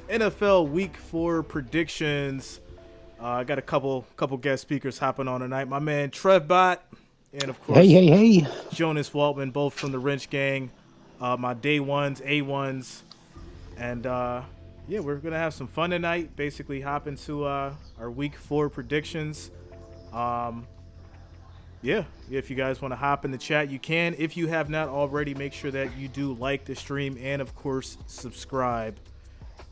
NFL Week 4 predictions. I got a couple guest speakers hopping on tonight. My man Trev Bott and of Hey, course hey, hey. Jonas Waltman, both from the Wrench Gang. My day ones, A1s, and yeah, we're gonna have some fun tonight. Basically, hop into our Week 4 predictions. Um, yeah, if you guys want to hop in the chat, you can. If you have not already, make sure that you do like the stream and of course subscribe.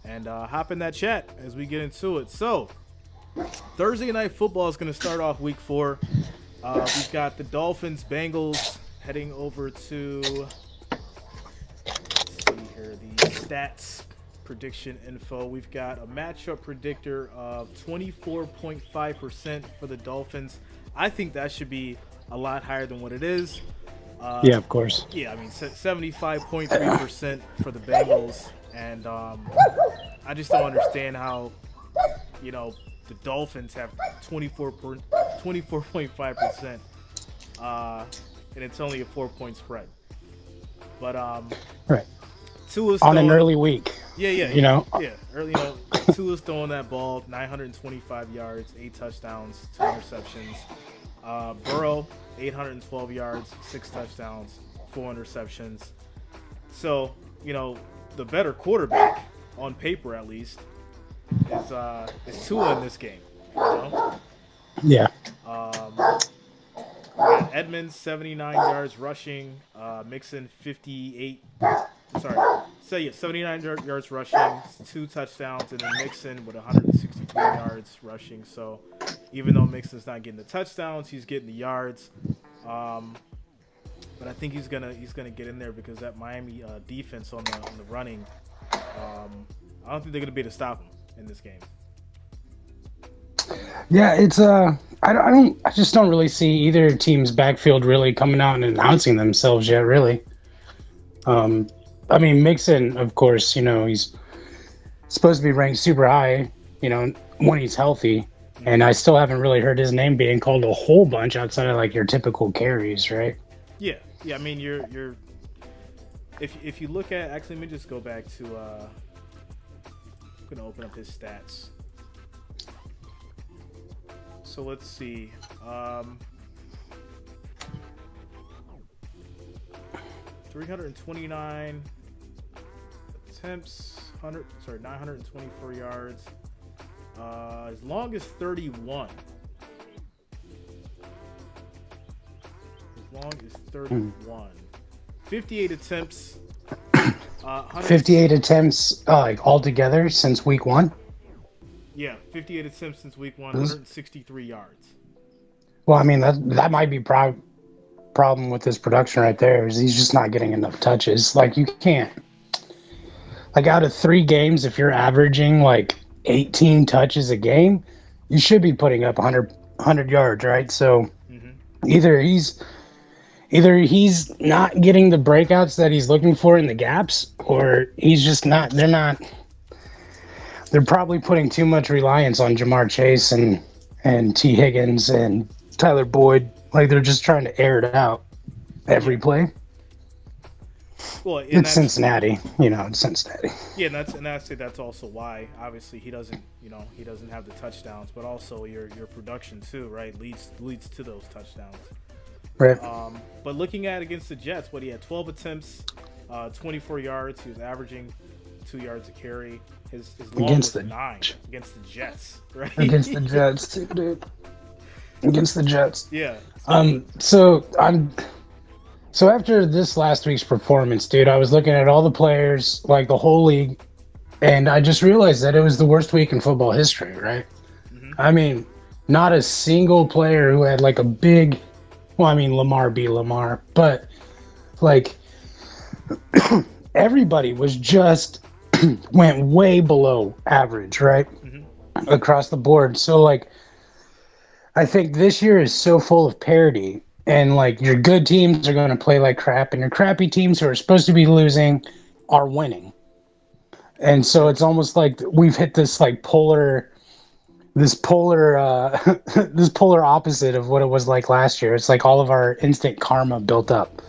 And hop in that chat as we get into it. So, Thursday night football is going to start off week 4. We've got the Dolphins, Bengals heading over to, let's see here, the stats prediction info. We've got a matchup predictor of 24.5% for the Dolphins. I think that should be a lot higher than what it is. Yeah, of course. Yeah, I mean, 75.3% for the Bengals. And I just don't understand how, the Dolphins have 24.5%, and it's only a 4-point spread. But Right. Tua's On an throwing early week. yeah, early. Tua's throwing that ball, 925 yards, 8 touchdowns, 2 interceptions. Burrow, 812 yards, 6 touchdowns, 4 interceptions. So, the better quarterback, on paper at least, is Tua in this game. Yeah. We got Edmonds, 79 yards rushing. Mixon, 58. Sorry. 79 yards rushing, 2 touchdowns, and then Mixon with 163 yards rushing. So even though Mixon's not getting the touchdowns, he's getting the yards. But I think he's gonna get in there because that Miami defense on the running, I don't think they're gonna be able to stop him in this game. Yeah, it's I just don't really see either team's backfield really coming out and announcing themselves yet, really. I mean, Mixon, of course, he's supposed to be ranked super high, when he's healthy. And I still haven't really heard his name being called a whole bunch outside of like your typical carries, right? Yeah. I mean, you're if you look at, actually, let me just go back to I'm gonna open up his stats. So let's see. 329 attempts, 924 yards. As long as 31. As long as 31. 58 attempts. 58 attempts like altogether since week 1. Yeah, 58 attempts since week 1, 163 yards. Well, I mean, that might be problem with his production right there is he's just not getting enough touches. Like, you can't, like, out of 3 games, if you're averaging like 18 touches a game, you should be putting up 100 yards, right? So either he's not getting the breakouts that he's looking for in the gaps, or he's just not. They're probably putting too much reliance on Jamar Chase and T. Higgins and Tyler Boyd. Like, they're just trying to air it out every play. Well, it's Cincinnati, it's Cincinnati. Yeah, and that's also why obviously he doesn't have the touchdowns, but also your production too, right? Leads to those touchdowns. Right. But looking at against the Jets, he had 12 attempts, 24 yards. He was averaging 2 yards a carry. His long was 9 against the Jets, right? Against the Jets, too, dude. Against the Jets. Yeah. So after this last week's performance, dude, I was looking at all the players, like the whole league, and I just realized that it was the worst week in football history, right? I mean, not a single player who had like a big, Lamar be Lamar, but like everybody was just went way below average, right? Across the board. So like, I think this year is so full of parity, and like your good teams are going to play like crap, and your crappy teams who are supposed to be losing are winning. And so it's almost like we've hit this like polar this polar opposite of what it was like last year. It's like all of our instant karma built up.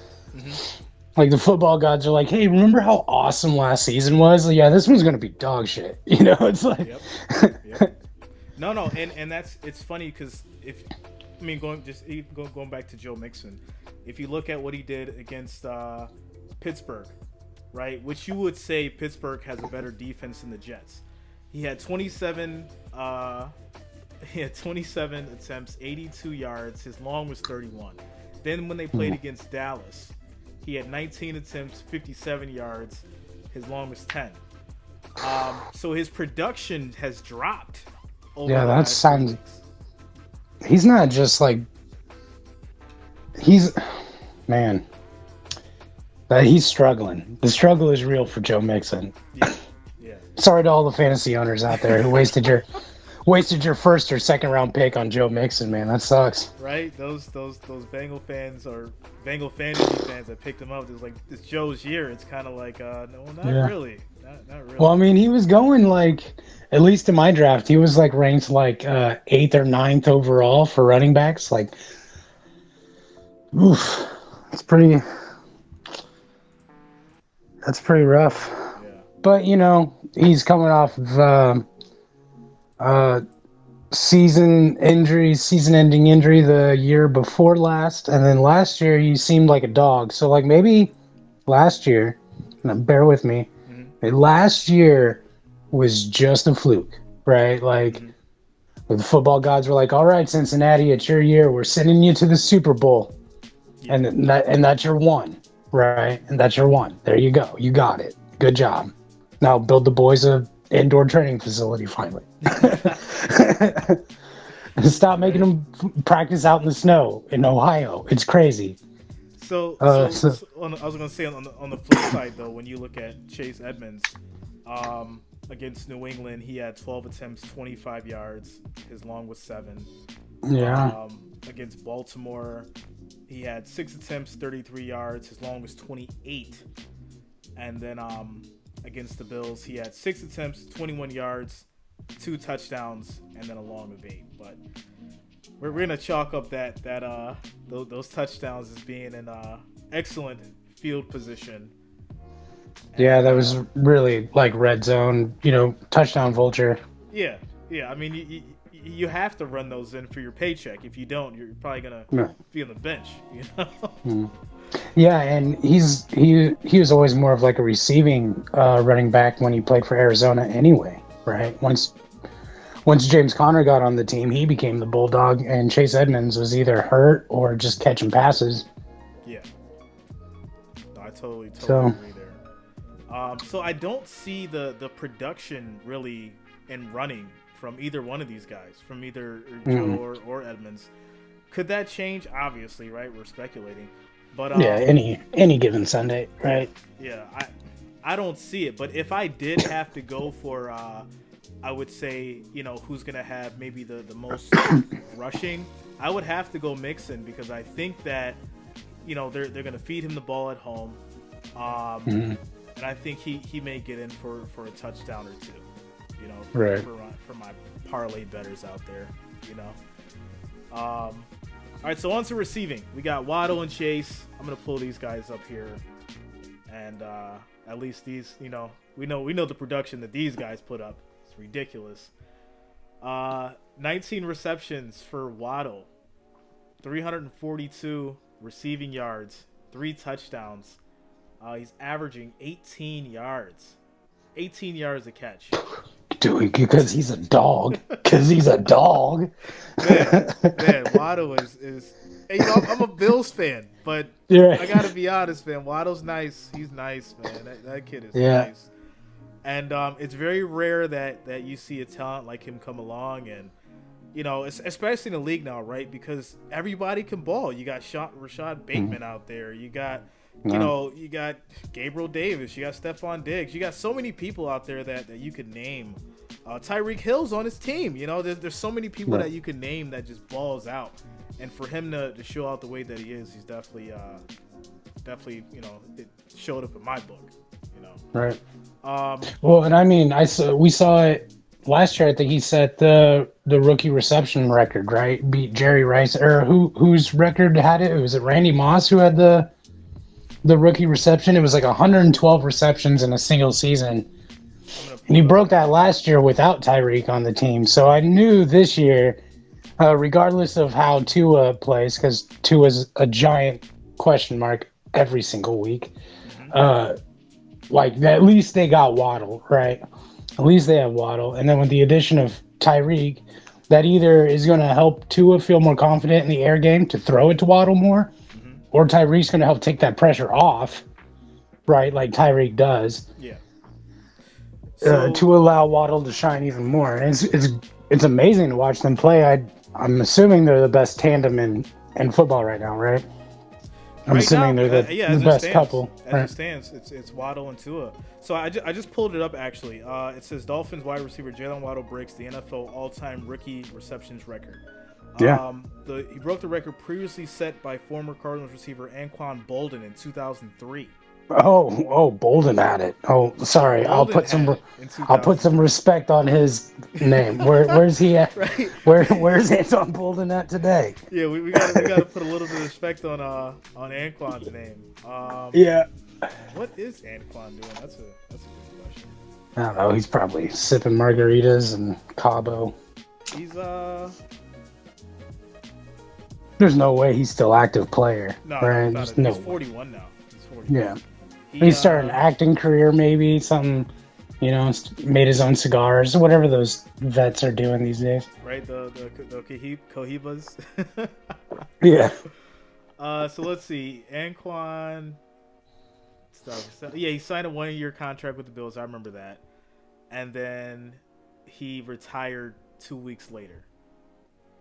Like the football gods are like, hey, remember how awesome last season was? Yeah, this one's gonna be dog shit. It's like, Yep. Yep. No, and it's funny because going back to Joe Mixon, if you look at what he did against Pittsburgh, right, which you would say Pittsburgh has a better defense than the Jets. He had 27 attempts, 82 yards. His long was 31. Then when they played against Dallas, he had 19 attempts, 57 yards. His long was 10. So his production has dropped. That sounds. He's not just like. He's struggling. The struggle is real for Joe Mixon. Yeah. Sorry to all the fantasy owners out there who wasted your first or second round pick on Joe Mixon, man. That sucks. Right? Those Bengal fans or Bengal fantasy fans that picked him up, it was like, it's Joe's year. It's kind of like, no, not really. Not really. Well, I mean, he was going like, at least in my draft, he was like ranked like 8th or 9th overall for running backs. Like, oof, that's pretty rough. Yeah. But, he's coming off of season-ending injury the year before last, and then last year he seemed like a dog. So, like, maybe last year, bear with me, last year was just a fluke, right? Like, the football gods were like, all right, Cincinnati, it's your year. We're sending you to the Super Bowl. Yeah. And that's your one, right? And that's your one. There you go. You got it. Good job. Now build the boys a indoor training facility finally. Stop making them practice out in the snow in Ohio. It's crazy. So I was going to say on the flip side, though, when you look at Chase Edmonds, against New England, he had 12 attempts, 25 yards. His long was 7. Yeah. Against Baltimore, he had 6 attempts, 33 yards. His long was 28. And then against the Bills, he had 6 attempts, 21 yards, 2 touchdowns, and then a long of 8. But we're gonna chalk up those touchdowns as being in excellent field position. Yeah, that was really like red zone, touchdown vulture. Yeah. I mean, you have to run those in for your paycheck. If you don't, you're probably gonna be on the bench. Yeah, and he was always more of like a receiving running back when he played for Arizona anyway, right? Once James Conner got on the team, he became the bulldog, and Chase Edmonds was either hurt or just catching passes. Yeah. No, I totally So, agree there. So I don't see the production really in running from either one of these guys, from either Joe or Edmonds. Could that change? Obviously, right? We're speculating. But any given Sunday, right? Yeah, I don't see it. But if I did have to go for, I would say, who's gonna have maybe the most rushing, I would have to go Mixon, because I think that, they're gonna feed him the ball at home, and I think he may get in for a touchdown or two, right. for my parlay bettors out there, All right, so on to receiving. We got Waddle and Chase. I'm gonna pull these guys up here, and at least these, we know the production that these guys put up. It's ridiculous. 19 receptions for Waddle, 342 receiving yards, 3 touchdowns. He's averaging 18 yards a catch. Dude, because he's a dog. Man, Waddle is hey, I'm a Bills fan, but I gotta be honest, man. Waddle's nice. He's nice, man. That kid is nice. And it's very rare that you see a talent like him come along, and especially in the league now, right? Because everybody can ball. You got Rashad Bateman out there. You got you got Gabriel Davis. You got Stephon Diggs. You got so many people out there that you could name. Tyreek Hill's on his team. There's so many people that you can name that just balls out. And for him to show out the way that he is, he's definitely it showed up in my book. Right. Well, and I mean, we saw it last year. I think he set the rookie reception record, right? Beat Jerry Rice, or whose record had it? Was it Randy Moss who had the the rookie reception. It was like 112 receptions in a single season. And he pull broke that last year without Tyreek on the team. So I knew this year, regardless of how Tua plays, because Tua's a giant question mark every single week, like at least they got Waddle, right? At least they have Waddle. And then with the addition of Tyreek, that either is going to help Tua feel more confident in the air game to throw it to Waddle more, or Tyreek's going to help take that pressure off, right? Like Tyreek does. Yeah. To allow Waddle to shine even more. And it's amazing to watch them play. I'm assuming they're the best tandem in football right now, right? I'm assuming they're the best couple. As it stands, it's Waddle and Tua. So I just pulled it up actually. It says Dolphins wide receiver Jalen Waddle breaks the NFL all-time rookie receptions record. Yeah. He broke the record previously set by former Cardinals receiver Anquan Boldin in 2003. Oh, Bolden had it. Oh, sorry. I'll put some respect on his name. Where's he at? Right. Where's Anton Bolden at today? Yeah, we gotta put a little bit of respect on Anquan's name. Yeah. What is Anquan doing? That's a good question. I don't know. He's probably sipping margaritas and Cabo. He's There's no way he's still active player. No, right? He's 41 now. He's 41. Yeah. He's starting an acting career, maybe something, made his own cigars, whatever those vets are doing these days. Right, the Cohibas. Yeah. So let's see, Anquan. Yeah, he signed a 1-year contract with the Bills. I remember that, and then he retired 2 weeks later.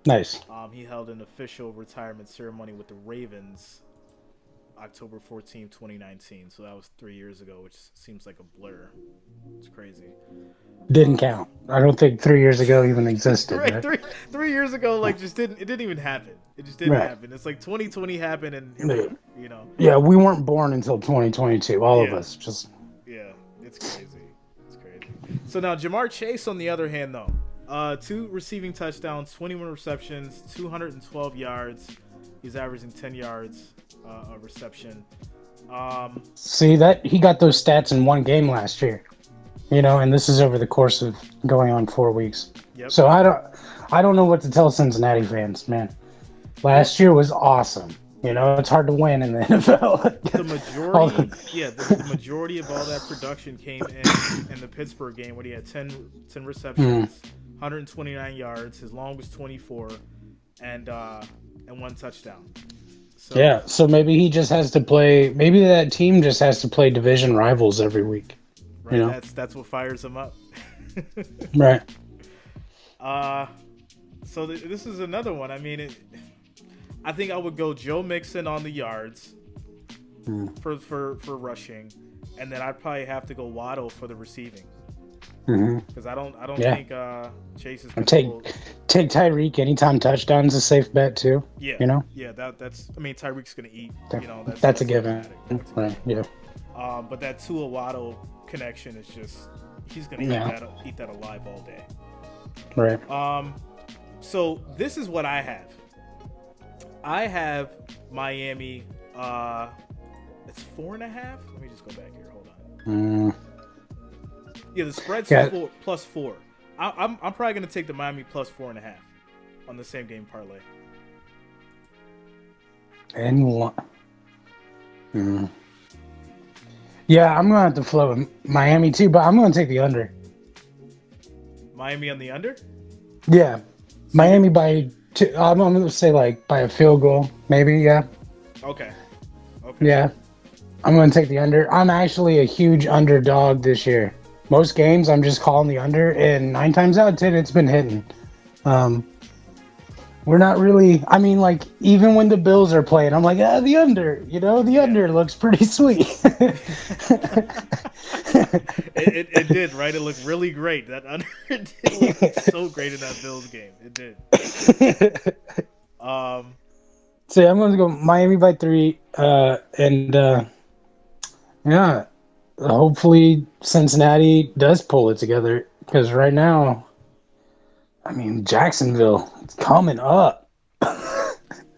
Nice. He held an official retirement ceremony with the Ravens October 14th, 2019. So that was 3 years ago, which seems like a blur. It's crazy. Didn't count. I don't think 3 years ago even existed. Right, right? three years ago, like it didn't even happen. It just didn't happen. It's like 2020 happened, and Yeah, we weren't born until 2022. All of us, just. Yeah, it's crazy. It's crazy. So now Jamar Chase, on the other hand, though, 2 receiving touchdowns, 21 receptions, 212 yards. He's averaging 10 yards a reception. See that he got those stats in one game last year, and this is over the course of going on 4 weeks. Yep. So I don't know what to tell Cincinnati fans, man. Last year was awesome. It's hard to win in the NFL. the majority of all that production came in the Pittsburgh game, where he had 10 receptions, 129 yards. His long was 24, and 1 touchdown. So, yeah, so maybe he just has to play. Maybe that team just has to play division rivals every week. Right, that's what fires him up. Right. So this is another one. I mean, I think I would go Joe Mixon on the yards for rushing, and then I'd probably have to go Waddle for the receiving. Because I don't think Chase is going to take Tyreek anytime touchdown's a safe bet too. Yeah, yeah. That's. I mean, Tyreek's going to eat. That's a given. Right. Yeah. But that Tua Waddle connection is just he's going to eat that alive all day. Right. So this is what I have. I have Miami. It's 4.5. Let me just go back here. Hold on. Yeah, the spread's +4. I'm probably gonna take the Miami +4.5 on the same game parlay. And what? Yeah, I'm gonna have to float Miami too, but I'm gonna take the under. Miami on the under? Yeah, Miami by 2. I'm gonna say by a field goal, maybe. Yeah. Okay. Yeah, I'm gonna take the under. I'm actually a huge underdog this year. Most games, I'm just calling the under, and 9 times out of 10, it's been hitting. We're not really. I mean, even when the Bills are playing, I'm like, the under. The under looks pretty sweet. It did, right? It looked really great. That under did look so great in that Bills game. It did. So yeah, I'm going to go Miami by 3, and yeah. Hopefully Cincinnati does pull it together, because right now, I mean, Jacksonville, it's coming up.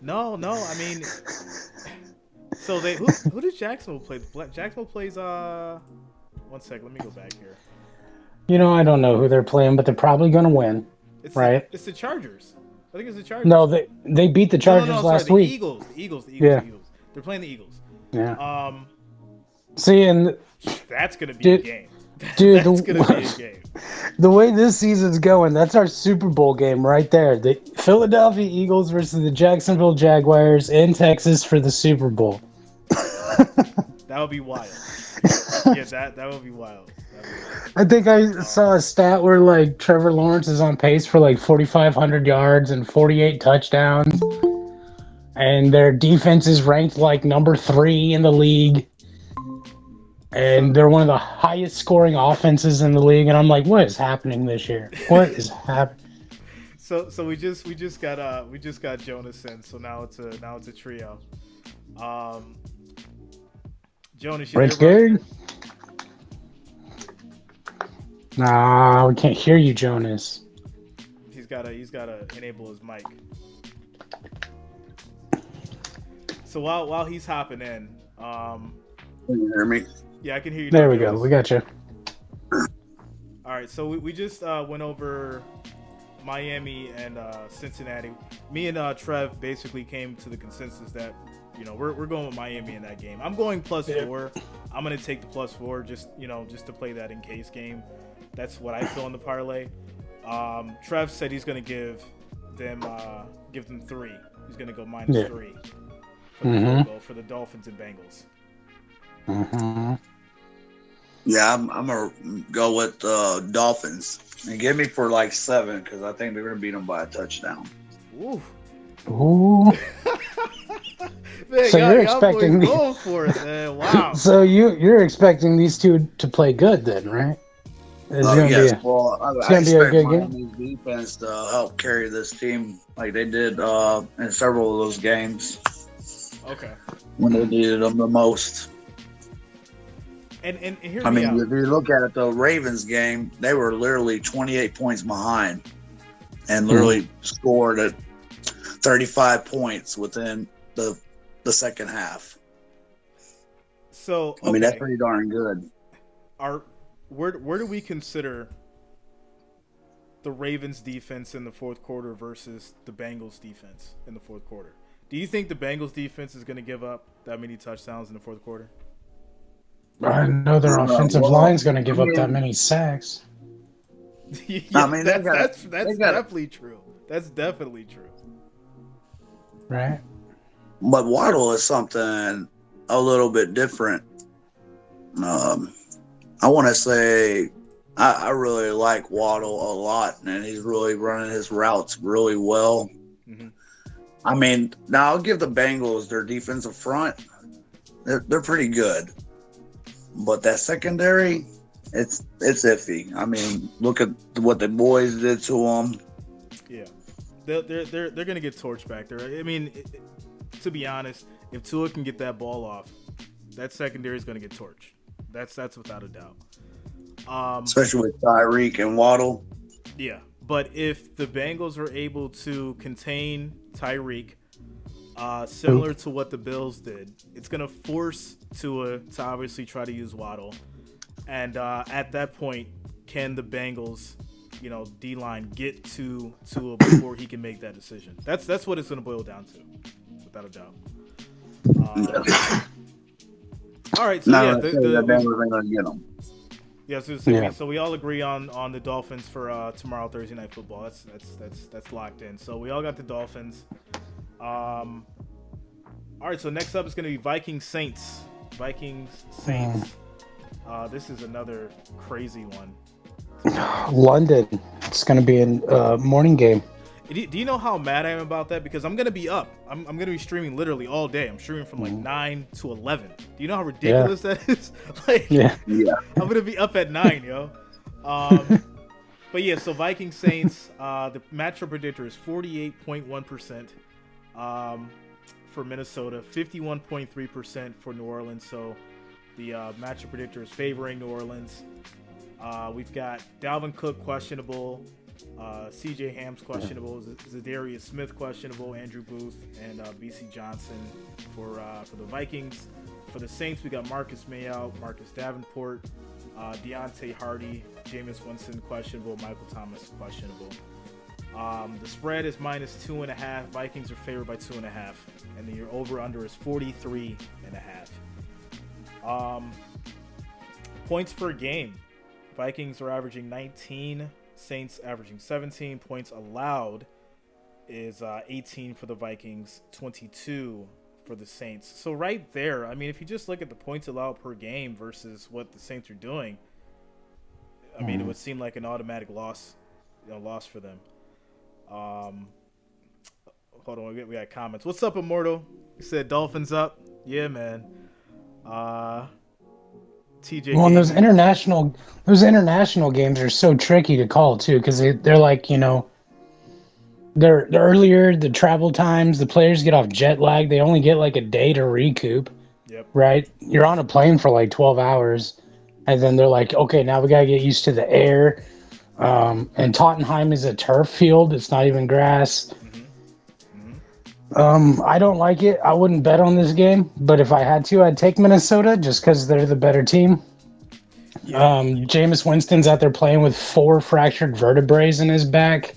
No. I mean, So who did Jacksonville play? Jacksonville plays 1 second. Let me go back here. I don't know who they're playing, but they're probably going to win, right? It's the Chargers. I think it's the Chargers. No, they beat the Chargers last week. The Eagles. Yeah. They're playing the Eagles. Yeah. See, and that's gonna be a game. Dude, that's gonna be a game. The way this season's going, that's our Super Bowl game right there. The Philadelphia Eagles versus the Jacksonville Jaguars in Texas for the Super Bowl. That would be wild. Yeah, that would be wild. I think I saw a stat where like Trevor Lawrence is on pace for like 4,500 yards and 48 touchdowns, and their defense is ranked like number 3 in the league, and they're one of the highest scoring offenses in the league. And I'm like, what is happening this year? What is happening? So we just got Jonas in. So now it's a trio. Jonas, you Rich there, bro? Gary? Nah, we can't hear you, Jonas. He's gotta enable his mic. So while he's hopping in, Can you hear me? yeah, I can hear you. There now, we go. Jonas. We got you. All right, so we just went over Miami and Cincinnati. Me and Trev basically came to the consensus that we're going with Miami in that game. I'm going +4. I'm gonna take the +4 just to play that in case game. That's what I feel in the parlay. Trev said he's gonna give them 3. He's gonna go -3 for the field goal for the Dolphins and Bengals. Mm-hmm. Yeah, I'm gonna go with Dolphins and give me for like 7 because I think they're gonna beat them by a touchdown. Ooh. Ooh. Man, So you're y'all expecting boys going for it, man. Wow. So you're expecting these two to play good then, right? It's gonna Yes. be Well, I gonna be a expect good game. Miami's defense to help carry this team like they did in several of those games Okay. when they needed them the most. And hear I me mean, out. if you look at the Ravens game, they were literally 28 points behind and literally scored at 35 points within the second half. So okay. I mean, that's pretty darn good. Where do we consider the Ravens defense in the fourth quarter versus the Bengals defense in the fourth quarter? Do you think the Bengals defense is going to give up that many touchdowns in the fourth quarter? I know their offensive line's going to give up that many sacks. Yeah, I mean, that's definitely true. That's definitely true. Right? But Waddle is something a little bit different. I want to say I really like Waddle a lot, and he's really running his routes really well. Mm-hmm. I mean, now I'll give the Bengals their defensive front. They're pretty good. But that secondary, it's iffy. I mean, look at what the boys did to them. Yeah, they're gonna get torched back there. I mean, to be honest, if Tua can get that ball off, that secondary is gonna get torched. That's without a doubt. Especially with Tyreek and Waddle. Yeah, but if the Bengals are able to contain Tyreek, similar to what the Bills did, it's going to force Tua to obviously try to use Waddle. And at that point, can the Bengals, D-line get to Tua before he can make that decision? That's what it's going to boil down to, without a doubt. All right, so the Bengals ain't going to get them. Yeah, so we all agree on the Dolphins for tomorrow, Thursday Night Football. That's locked in. So we all got the Dolphins. All right, so next up is going to be Vikings Saints. This is another crazy one. London. It's going to be a morning game. Do you know how mad I am about that? Because I'm going to be up. I'm going to be streaming literally all day. I'm streaming from like 9 to 11. Do you know how ridiculous that is? I'm going to be up at 9, yo. But yeah, so Vikings Saints, the matchup predictor is 48.1% for Minnesota, 51.3% for New Orleans. So the matchup predictor is favoring New Orleans. We've got Dalvin Cook questionable, C.J. Ham's questionable. Zadarius Smith questionable. Andrew Booth and B.C. Johnson for the Vikings. For the Saints, we got Marcus Mayout, Marcus Davenport, Deontay Hardy, Jameis Winston questionable, Michael Thomas questionable. The spread is -2.5. Vikings are favored by 2.5, and your over/under is 43.5. Points per game. Vikings are averaging 19. Saints averaging 17. Points allowed is 18 for the Vikings, 22 for the Saints. So right there, I mean, if you just look at the points allowed per game versus what the Saints are doing, I mean, it would seem like an automatic loss for them. Hold on, we got comments. What's up, Immortal? He said Dolphins up. Yeah, man. TJ. Well, and those international games are so tricky to call too, because they're like, they're earlier, the travel times, the players get off jet lag, they only get like a day to recoup. Yep. Right? You're on a plane for like 12 hours, and then they're like, okay, now we gotta get used to the air. And Tottenham is a turf field; it's not even grass. I don't like it. I wouldn't bet on this game, but if I had to, I'd take Minnesota just because they're the better team. Yeah. Jameis Winston's out there playing with 4 fractured vertebrae in his back.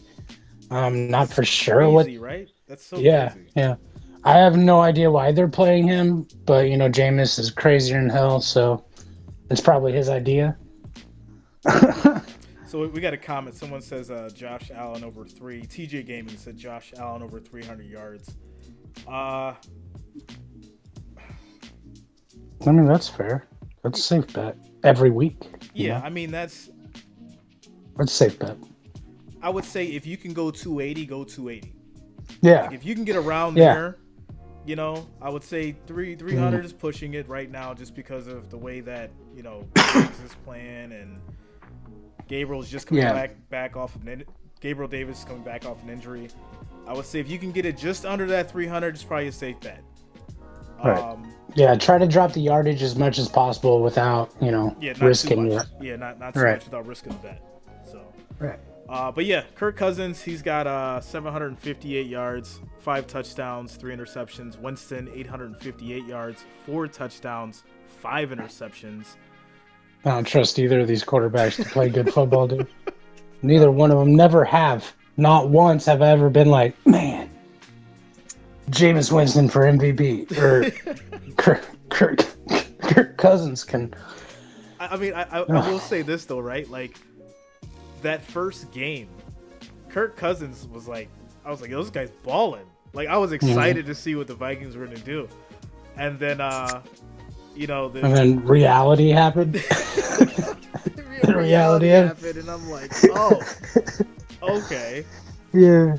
Not for sure crazy, right? That's so crazy. Yeah. I have no idea why they're playing him, but Jameis is crazier than hell, so it's probably his idea. So we got a comment. Someone says Josh Allen over 3. TJ Gaming said Josh Allen over 300 yards. I mean, that's fair. That's a safe bet every week. Yeah, I mean, that's a safe bet. I would say if you can go 280, go 280. Yeah. Like if you can get around there, I would say 300 is pushing it right now just because of the way that, Diggs is playing and Gabriel's just coming back off of Gabriel Davis is coming back off an injury. I would say if you can get it just under that 300, it's probably a safe bet. Right. Try to drop the yardage as much as possible without, risking it. Yeah, not too much without risking the bet. So. Right. But yeah, Kirk Cousins, he's got 758 yards, 5 touchdowns, 3 interceptions. Winston, 858 yards, 4 touchdowns, 5 interceptions. I don't trust either of these quarterbacks to play good football, dude. Neither one of them never have. Not once have I ever been like, man, Jameis Winston for MVP or Kirk Cousins can. I mean, I will say this though, right? Like that first game, Kirk Cousins was like, I was like, yo, this guy's balling. Like I was excited to see what the Vikings were gonna do, and then and then reality happened. reality happened, and I'm like, oh, okay. Yeah.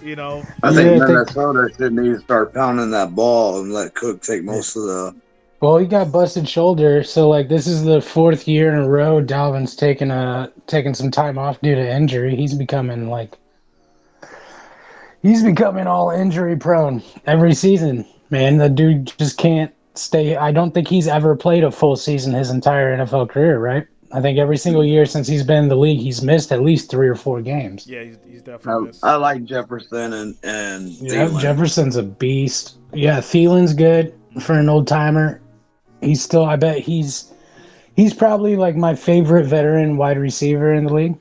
I think Minnesota should need to start pounding that ball and let Cook take most of the. Well, he got busted shoulder, so like this is the 4th year in a row Dalvin's taking some time off due to injury. He's becoming all injury prone every season. Man, the dude just can't stay. I don't think he's ever played a full season his entire NFL career, right? I think every single year since he's been in the league, he's missed at least 3 or 4 games. Yeah, he's definitely missed. I like Jefferson and Thielen. Jefferson's a beast. Yeah, Thielen's good for an old timer. I bet he's probably like my favorite veteran wide receiver in the league.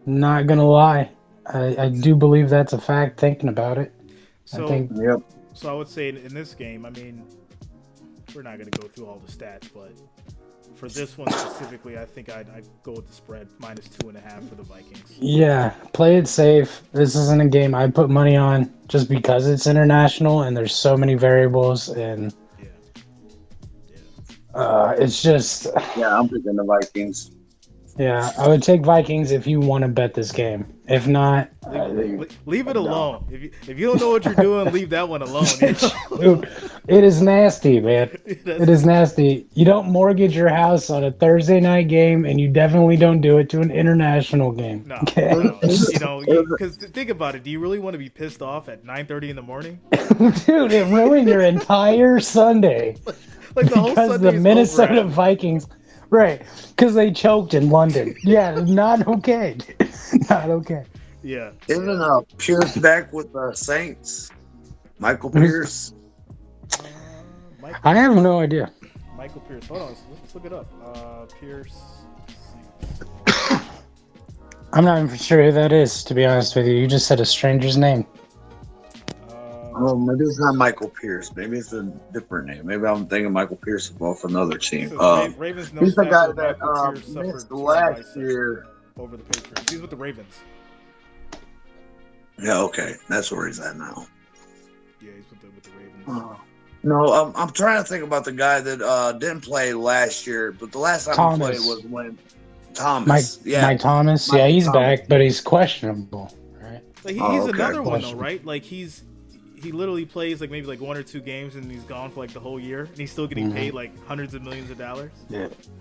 Not gonna lie, I do believe that's a fact. Thinking about it, So I would say in this game, I mean, we're not gonna go through all the stats, but for this one specifically, I think I'd go with the spread -2.5 for the Vikings. Yeah, play it safe. This isn't a game I'd put money on just because it's international and there's so many variables and it's just. Yeah, I'm picking the Vikings. Yeah, I would take Vikings if you want to bet this game. If not, leave it alone. If you don't know what you're doing, leave that one alone. Dude, it is nasty, man. It is nasty. You don't mortgage your house on a Thursday night game, and you definitely don't do it to an international game. No, okay? Because think about it. Do you really want to be pissed off at 9:30 in the morning? Dude, it ruined your entire Sunday. Like the whole because Sunday the Minnesota Vikings, right? Because they choked in London. Yeah, not okay. not okay. Yeah. Isn't Pierce back with the Saints? Michael Pierce. I have no idea. Michael Pierce. Hold on, let's look it up. Pierce. I'm not even sure who that is, to be honest with you. You just said a stranger's name. Oh, maybe it's not Michael Pierce. Maybe it's a different name. Maybe I'm thinking Michael Pierce off another team. Ravens he's the guy that missed last year over the Patriots. He's with the Ravens. Yeah, okay, that's where he's at now. Yeah, he's with the Ravens. No, I'm trying to think about the guy that didn't play last year, but the last time he played was when Thomas. Mike Thomas. Yeah, he's back, but he's questionable, right? Like he's another one though, right? Like he literally plays like maybe like 1 or 2 games and he's gone for like the whole year, and he's still getting paid like hundreds of millions of dollars.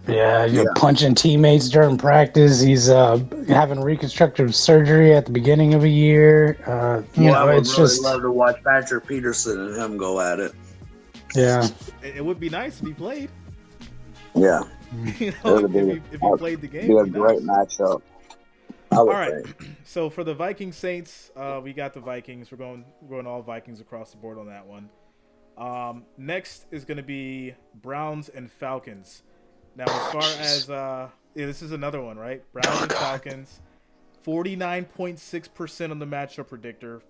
Yeah, you're punching teammates during practice. He's having reconstructive surgery at the beginning of a year. I would really love to watch Patrick Peterson and him go at it. Yeah, it would be nice if he played. Yeah, if he played the game, be a great matchup. All right, so for the Vikings Saints, we got the Vikings. We're going all Vikings across the board on that one. Next is going to be Browns and Falcons. Now, as far as this is another one, right? Browns and Falcons, 49.6% on the matchup predictor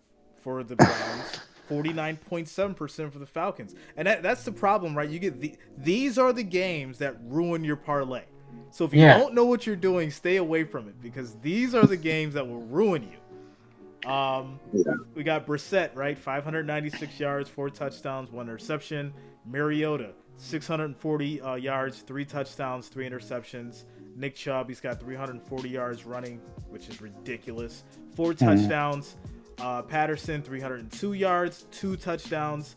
for the Browns. 49.7% for the Falcons. And that's the problem, right? You get these are the games that ruin your parlay. So if you don't know what you're doing, stay away from it, because these are the games that will ruin you. We got Brissett, right? 596 yards, 4 touchdowns, 1 interception. Mariota, 640 yards, 3 touchdowns, 3 interceptions. Nick Chubb, he's got 340 yards running, which is ridiculous. 4 touchdowns. Patterson, 302 yards, 2 touchdowns.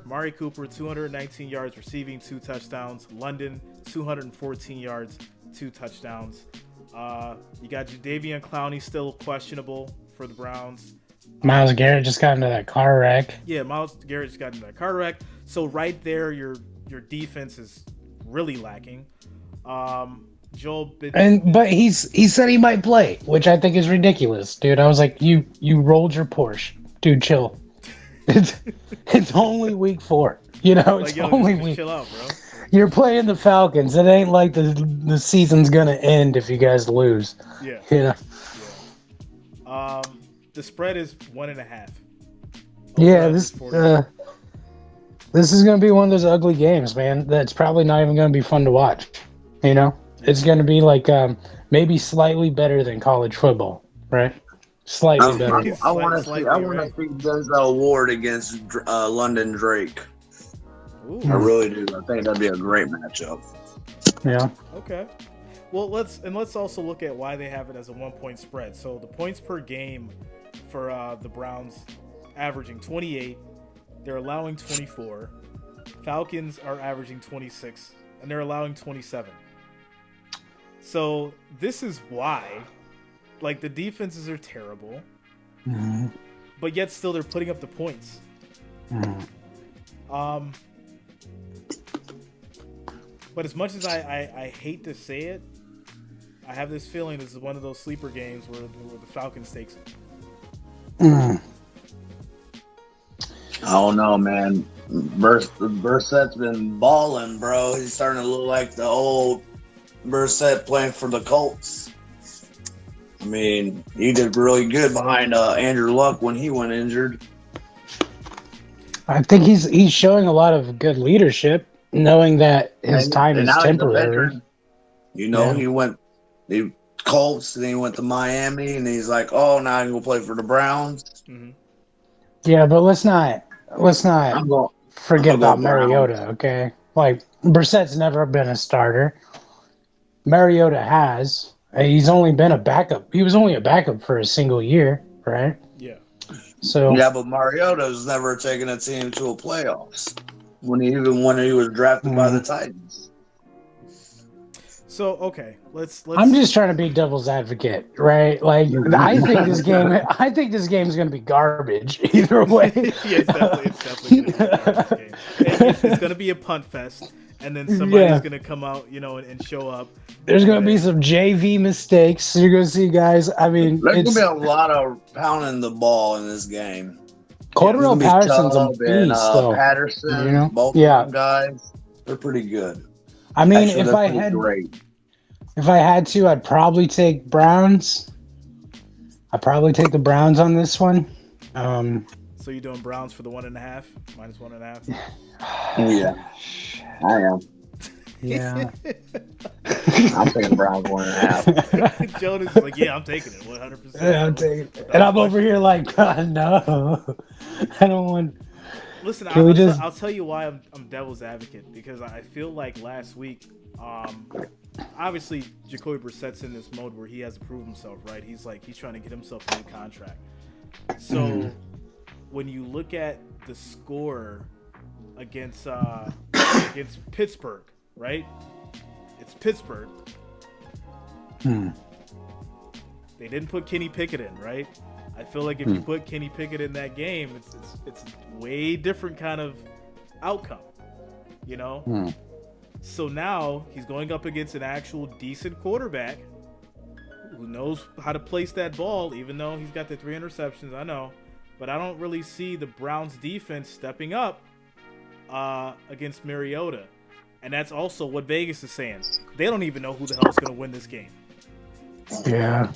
Mari Cooper, 219 yards receiving, 2 touchdowns. London, 214 yards, 2 touchdowns. You got Jadeveon Clowney still questionable for the Browns. Myles Garrett just got into that car wreck. Yeah, Myles Garrett just got into that car wreck. So right there, your defense is really lacking. But he said he might play, which I think is ridiculous, dude. I was like, you rolled your Porsche, dude. Chill. It's only week 4. You know, it's only week. Chill out, bro. You're playing the Falcons. It ain't like the season's gonna end if you guys lose. Yeah. You know? Yeah. The spread is 1.5. Yeah, this is gonna be one of those ugly games, man. That's probably not even gonna be fun to watch. You know, it's gonna be like maybe slightly better than college football, right? Slightly better. I want to see Denzel Ward against London Drake. Ooh. I really do. I think that'd be a great matchup. Yeah. Okay. Well, let's also look at why they have it as a 1-point spread. So the points per game for the Browns averaging 28. They're allowing 24. Falcons are averaging 26, and they're allowing 27. So this is why, like, the defenses are terrible, but yet still they're putting up the points. But as much as I hate to say it, I have this feeling this is one of those sleeper games where the Falcons takes it. I don't know, man. Brissett's been balling, bro. He's starting to look like the old Brissett playing for the Colts. I mean, he did really good behind Andrew Luck when he went injured. I think he's showing a lot of good leadership, knowing that his time is temporary. You know, he went the Colts, and then he went to Miami, and he's like, "Oh, now I can go play for the Browns." Mm-hmm. Yeah, but let's not forget about Mariota, okay? Like, Brissett's never been a starter. Mariota has. He's only been a backup. He was only a backup for a single year, right? Yeah. So yeah, but Mariota's never taken a team to a playoffs when he was drafted by the Titans. So okay, let's. I'm just trying to be devil's advocate, right? Like, I think this game is going to be garbage either way. Yeah, it's definitely going to be a garbage game. It's going to be a punt fest. and then somebody's gonna come out, and show up. There's gonna be some JV mistakes. You're gonna see guys. I mean, there's gonna be a lot of pounding the ball in this game. Cordero Patterson's a beast, though. Patterson, both of them guys, they're pretty good. I mean, if I had to, I'd probably take Browns. I'd probably take the Browns on this one. So you're doing Browns for the 1.5, -1.5? Yeah, I am. Yeah. I'm taking Browns 1.5. Jonas is like, yeah, I'm taking it 100%. Yeah, I'm taking it. And I'm over here like, no, I don't want. Listen, I'll tell you why I'm devil's advocate, because I feel like last week, obviously Jacoby Brissett's in this mode where he has to prove himself, right? He's trying to get himself a new contract. So when you look at the score against Pittsburgh, right? It's Pittsburgh. They didn't put Kenny Pickett in, right? I feel like if you put Kenny Pickett in that game, it's a way different kind of outcome, So now he's going up against an actual decent quarterback who knows how to place that ball, even though he's got the 3 interceptions, I know. But I don't really see the Browns defense stepping up against Mariota. And that's also what Vegas is saying. They don't even know who the hell is going to win this game. Yeah.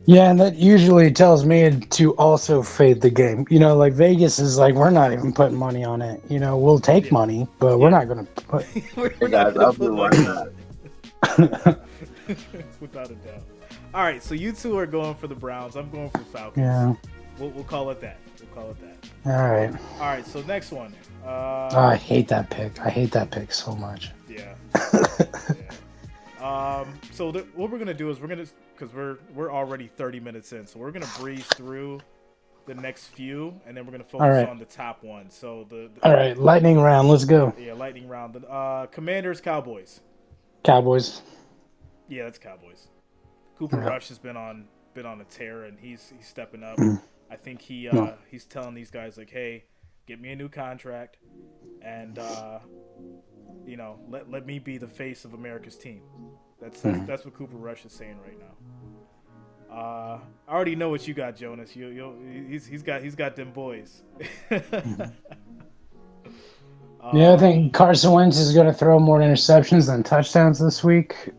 Yeah, and that usually tells me to also fade the game. Like Vegas is like, we're not even putting money on it. We'll take money, but we're not going to put. We're not going to put money on it. Without a doubt. All right, so you two are going for the Browns. I'm going for the Falcons. Yeah. We'll call it that. All right, so next one. I hate that pick. I hate that pick so much. Yeah. So what we're gonna do is because we're already 30 minutes in, so we're gonna breeze through the next few, and then we're gonna focus on the top one. So all right, lightning round. Let's go. Yeah, lightning round. The Commanders, Cowboys. Cowboys. Yeah, that's Cowboys. Cooper Rush has been on a tear, and he's stepping up. I think he's telling these guys like, hey, get me a new contract, and let me be the face of America's team. That's what Cooper Rush is saying right now. I already know what you got, Jonas. He's got them boys. I think Carson Wentz is going to throw more interceptions than touchdowns this week.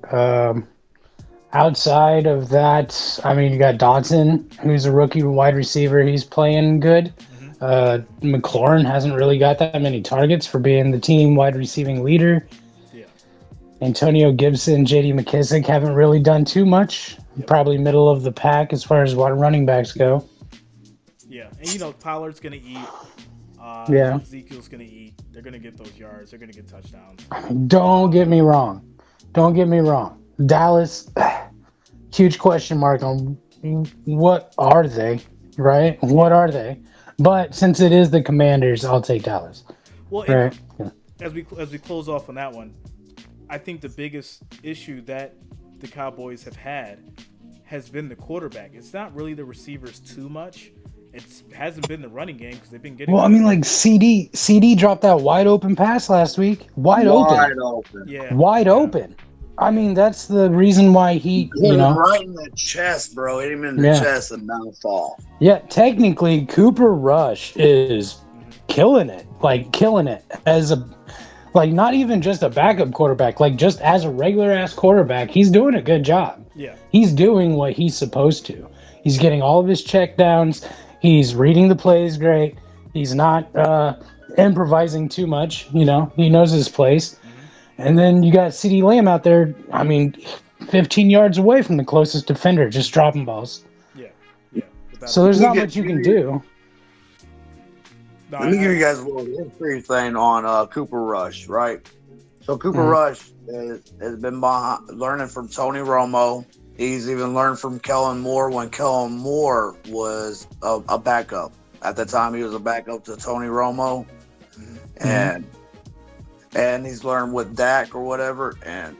Outside of that, I mean, you got Dotson, who's a rookie wide receiver. He's playing good. McLaurin hasn't really got that many targets for being the team wide receiving leader. Yeah. Antonio Gibson, J.D. McKissick haven't really done too much. Yep. Probably middle of the pack as far as what running backs go. Yeah, and Pollard's going to eat. Ezekiel's going to eat. They're going to get those yards. They're going to get touchdowns. Don't get me wrong. Dallas, huge question mark on what are they, right? What are they? But since it is the Commanders, I'll take Dallas. Well, right? As we close off on that one, I think the biggest issue that the Cowboys have had has been the quarterback. It's not really the receivers too much. It hasn't been the running game because they've been getting. Well, I mean, like CD dropped that wide open pass last week. Wide open. Yeah. Wide open. I mean, that's the reason why he right in the chest, bro. Hit him in the chest and downfall. Yeah, technically, Cooper Rush is killing it as not even just a backup quarterback, like just as a regular ass quarterback. He's doing a good job. Yeah, he's doing what he's supposed to. He's getting all of his check downs. He's reading the plays great. He's not improvising too much. He knows his place. And then you got CeeDee Lamb out there, 15 yards away from the closest defender, just dropping balls. Yeah. So there's not much you can do. Let me give you guys a little history thing on Cooper Rush, right? So Cooper Rush has been learning from Tony Romo. He's even learned from Kellen Moore when Kellen Moore was a backup. At the time, he was a backup to Tony Romo. And he's learned with Dak or whatever, and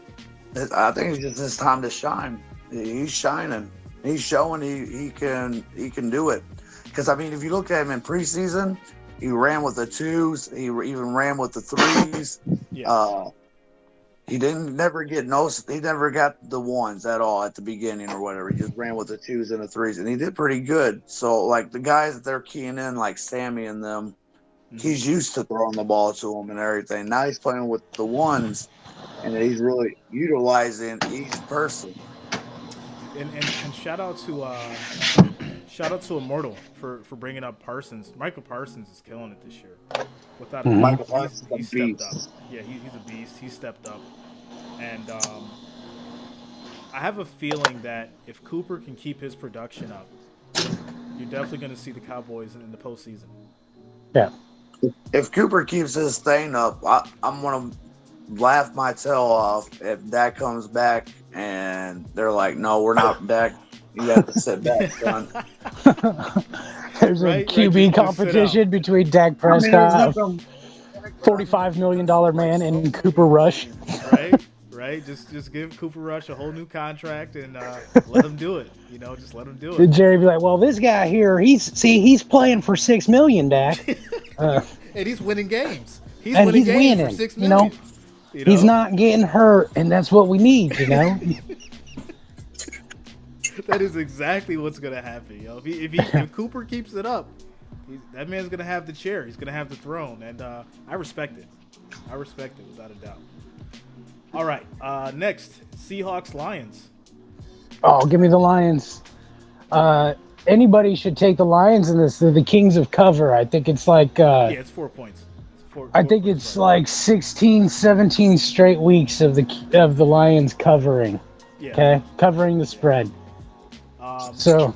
I think it's just his time to shine. He's shining. He's showing he can do it. Because if you look at him in preseason, He ran with the twos. He even ran with the threes. Yeah. He never got the ones at all at the beginning or whatever. He just ran with the twos and the threes, and he did pretty good. So like the guys that they're keying in, like Sammy and them, he's used to throwing the ball to them and everything. Now he's playing with the ones, and he's really utilizing each person. And shout out to Immortal for bringing up Parsons. Michael Parsons is killing it this year. Without a doubt, Michael Parsons he is a stepped up. beast. Yeah, he's a beast. He stepped up, and I have a feeling that if Cooper can keep his production up, you're definitely going to see the Cowboys in the postseason. Yeah. If Cooper keeps his thing up, I'm going to laugh my tail off if Dak comes back and they're like, no, we're not Dak. You have to sit back, son. There's a QB competition between Dak Prescott, $45 million man, and Cooper Rush. Right. Just give Cooper Rush a whole new contract and let him do it. Just let him do it. Did Jerry be like, well, this guy here, he's playing for $6 million, Dak. And he's winning games. He's and winning he's games winning. for $6 million. He's not getting hurt, and that's what we need. That is exactly what's gonna happen, If Cooper keeps it up, that man's gonna have the chair. He's gonna have the throne, and I respect it. I respect it without a doubt. All right, next, Seahawks Lions. Oh, give me the Lions. Anybody should take the Lions in this. They're the kings of cover. I think it's like it's 4 points. I think it's like 16, 17 straight weeks of the Lions covering. Yeah. Okay, covering the spread. So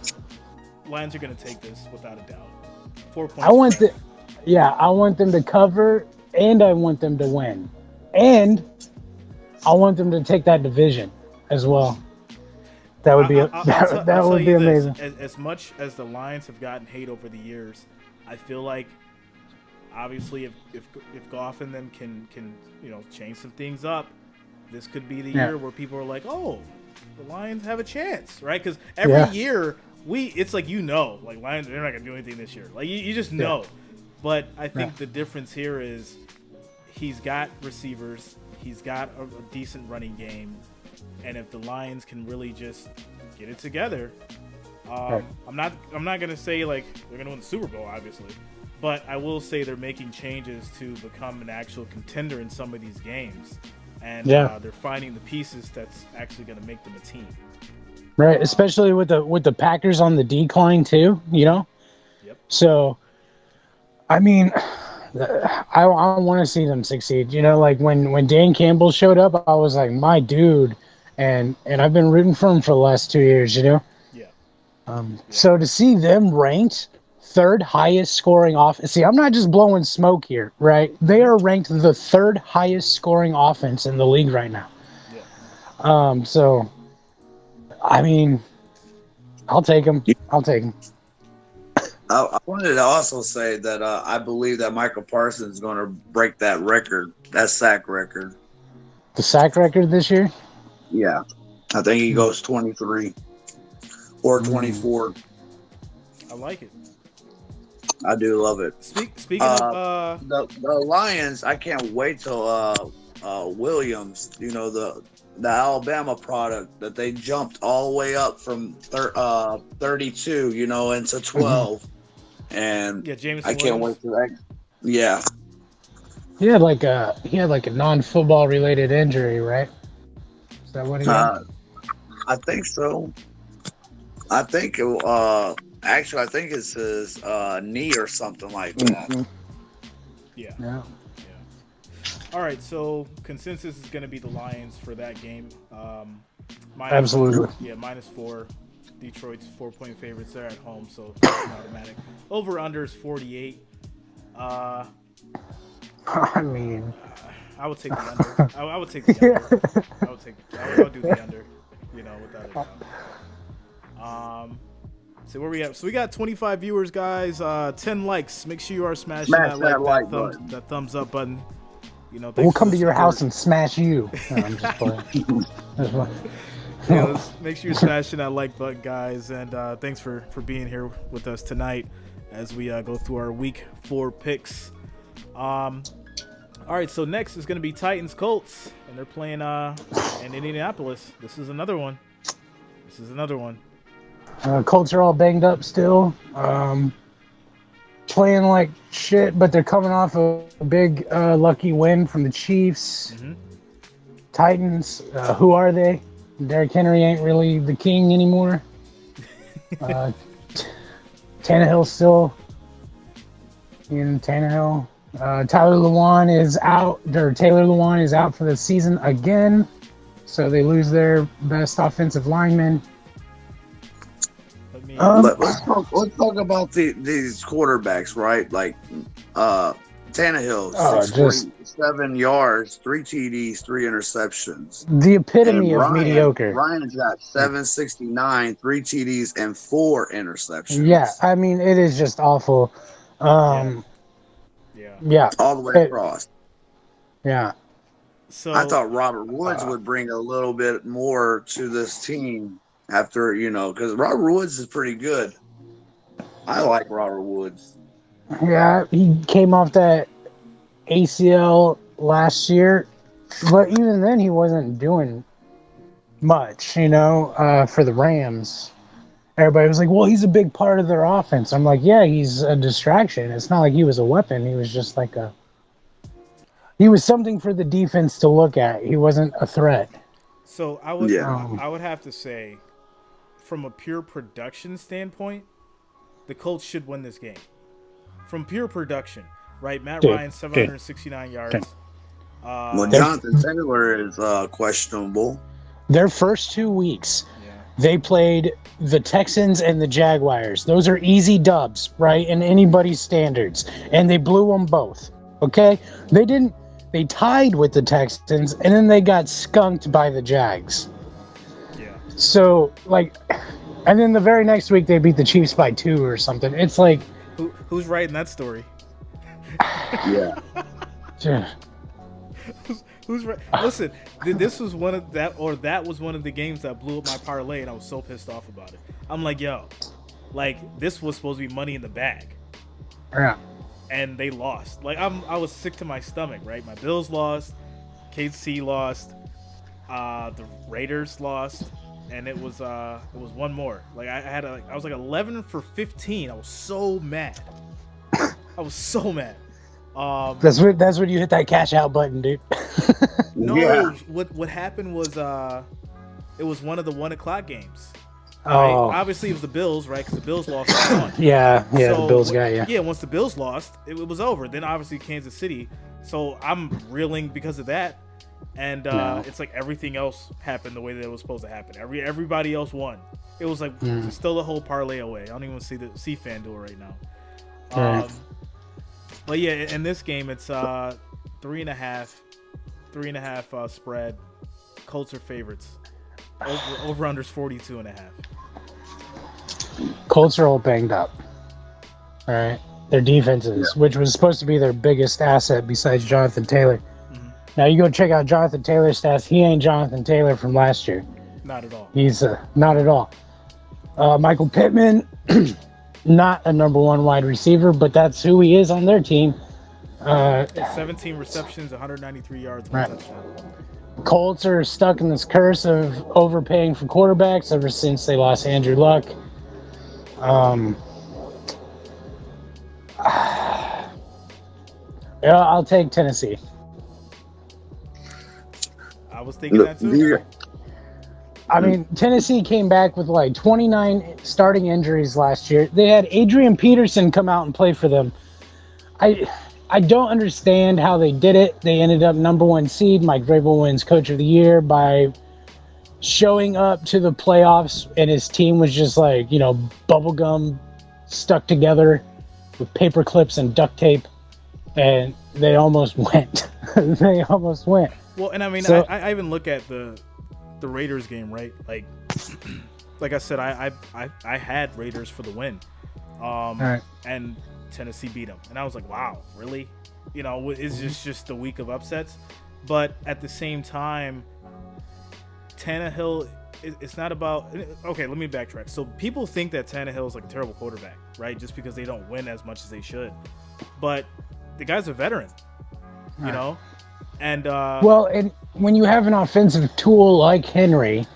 Lions are going to take this without a doubt. 4 points. I want them to cover, and I want them to win, and I want them to take that division as well. That would be that would be amazing. As much as the Lions have gotten hate over the years, I feel like obviously if Goff and them can change some things up, this could be the year where people are like, oh, the Lions have a chance, right? Because every year it's like Lions, they're not gonna do anything this year. Like you just know. But I think the difference here is he's got receivers, he's got a decent running game, and if the Lions can really just get it together, I'm not gonna say like they're gonna win the Super Bowl, obviously, but I will say they're making changes to become an actual contender in some of these games. And they're finding the pieces that's actually going to make them a team. Right, especially with the Packers on the decline too, Yep. So, I mean, I want to see them succeed. Like when Dan Campbell showed up, I was like, my dude, and I've been rooting for him for the last 2 years. Yeah. So to see them ranked third highest scoring offense. See, I'm not just blowing smoke here, right? They are ranked the third highest scoring offense in the league right now. Yeah. So, I mean, I'll take them. I wanted to also say that I believe that Michael Parsons is going to break that record, that sack record. The sack record this year? Yeah. I think he goes 23 or 24. I like it. I do love it. Speaking of the Lions, I can't wait till Williams, the Alabama product that they jumped all the way up from 32, into 12, and Jameson I can't Williams. wait for that. Yeah, he had like a non-football related injury, right? Is that what he had? I think so. I think actually, I think it's his knee or something like that. Yeah. All right, so consensus is going to be the Lions for that game. Absolutely. -4. Detroit's 4-point favorites. They're at home, so it's automatic. Over/under is 48. I mean, I would take the under. I would take the under. I would do the under. Without a doubt. So where we at? So we got 25 viewers, guys. 10 likes. Make sure you are smashing that thumbs up button. We'll come to your house and smash you. No, I'm just playing. Make sure you're smashing that like button, guys. And thanks for being here with us tonight. as we go through our week 4 picks. All right, so next is going to be Titans Colts, and they're playing in Indianapolis. This is another one. Colts are all banged up still. Playing like shit, but they're coming off a big lucky win from the Chiefs. Mm-hmm. Titans, who are they? Derrick Henry ain't really the king anymore. Tannehill's still in Tannehill. Taylor Lewan is out for the season again, so they lose their best offensive lineman. Let's talk about these quarterbacks, right? Like Tannehill, 647 yards, 3 TDs, 3 interceptions. The epitome of mediocre. Ryan's got 769, 3 TDs, and 4 interceptions. Yeah, I mean, it is just awful. Yeah. All the way across. Yeah. So I thought Robert Woods would bring a little bit more to this team after, because Robert Woods is pretty good. I like Robert Woods. Yeah, he came off that ACL last year, but even then he wasn't doing much, for the Rams. Everybody was like, well, he's a big part of their offense. I'm like, yeah, he's a distraction. It's not like he was a weapon. He was just like he was something for the defense to look at. He wasn't a threat. So I would have to say, from a pure production standpoint, the Colts should win this game. From pure production, right? Matt Ryan, 769 yards. Jonathan Taylor is questionable. Their first 2 weeks, they played the Texans and the Jaguars. Those are easy dubs, right, in anybody's standards. And they blew them both, okay? They tied with the Texans, and then they got skunked by the Jags. Yeah. So, and then the very next week, they beat the Chiefs by 2 or something. It's like... Who's writing that story? Yeah. Who's right? Listen, this was that was one of the games that blew up my parlay, and I was so pissed off about it. I'm like, this was supposed to be money in the bag. Yeah. And they lost. I was sick to my stomach, right? My Bills lost, KC lost, the Raiders lost, and it was one more. I was 11 for 15. I was so mad. That's when you hit that cash out button, dude. No, what happened was it was one of the 1:00 games. Right? Oh, Obviously it was the Bills, right? Because the Bills lost 1. yeah, So the Bills got you. Yeah, once the Bills lost, it was over. Then obviously Kansas City. So I'm reeling because of that, and it's like everything else happened the way that it was supposed to happen. Everybody else won. It was like still a whole parlay away. I don't even see FanDuel right now. But yeah, in this game it's 3.5 spread. Colts are favorites. Over unders 42.5. Colts are all banged up. All right, their defenses, which was supposed to be their biggest asset besides Jonathan Taylor. Mm-hmm. Now you go check out Jonathan Taylor's stats. He ain't Jonathan Taylor from last year. Not at all. He's not at all. Michael Pittman, not a number 1 wide receiver, but that's who he is on their team. 17 receptions, 193 yards, and a touchdown. Colts are stuck in this curse of overpaying for quarterbacks ever since they lost Andrew Luck. I'll take Tennessee. I was thinking that too. I mean, Tennessee came back with 29 starting injuries last year. They had Adrian Peterson come out and play for them. I don't understand how they did it. They ended up number 1 seed. Mike Vrabel wins Coach of the Year by showing up to the playoffs, and his team was just bubblegum stuck together with paper clips and duct tape, and they almost went. Well, and I mean, so, I even look at the Raiders game, right? Like I said, I had Raiders for the win, and Tennessee beat them, and I was like, wow, really? It's just a week of upsets. But at the same time, Tannehill it's not about. Okay, let me backtrack. So people think that Tannehill is like a terrible quarterback, right? Just because they don't win as much as they should. But the guy's a veteran, you know. And well, and when you have an offensive tool like Henry,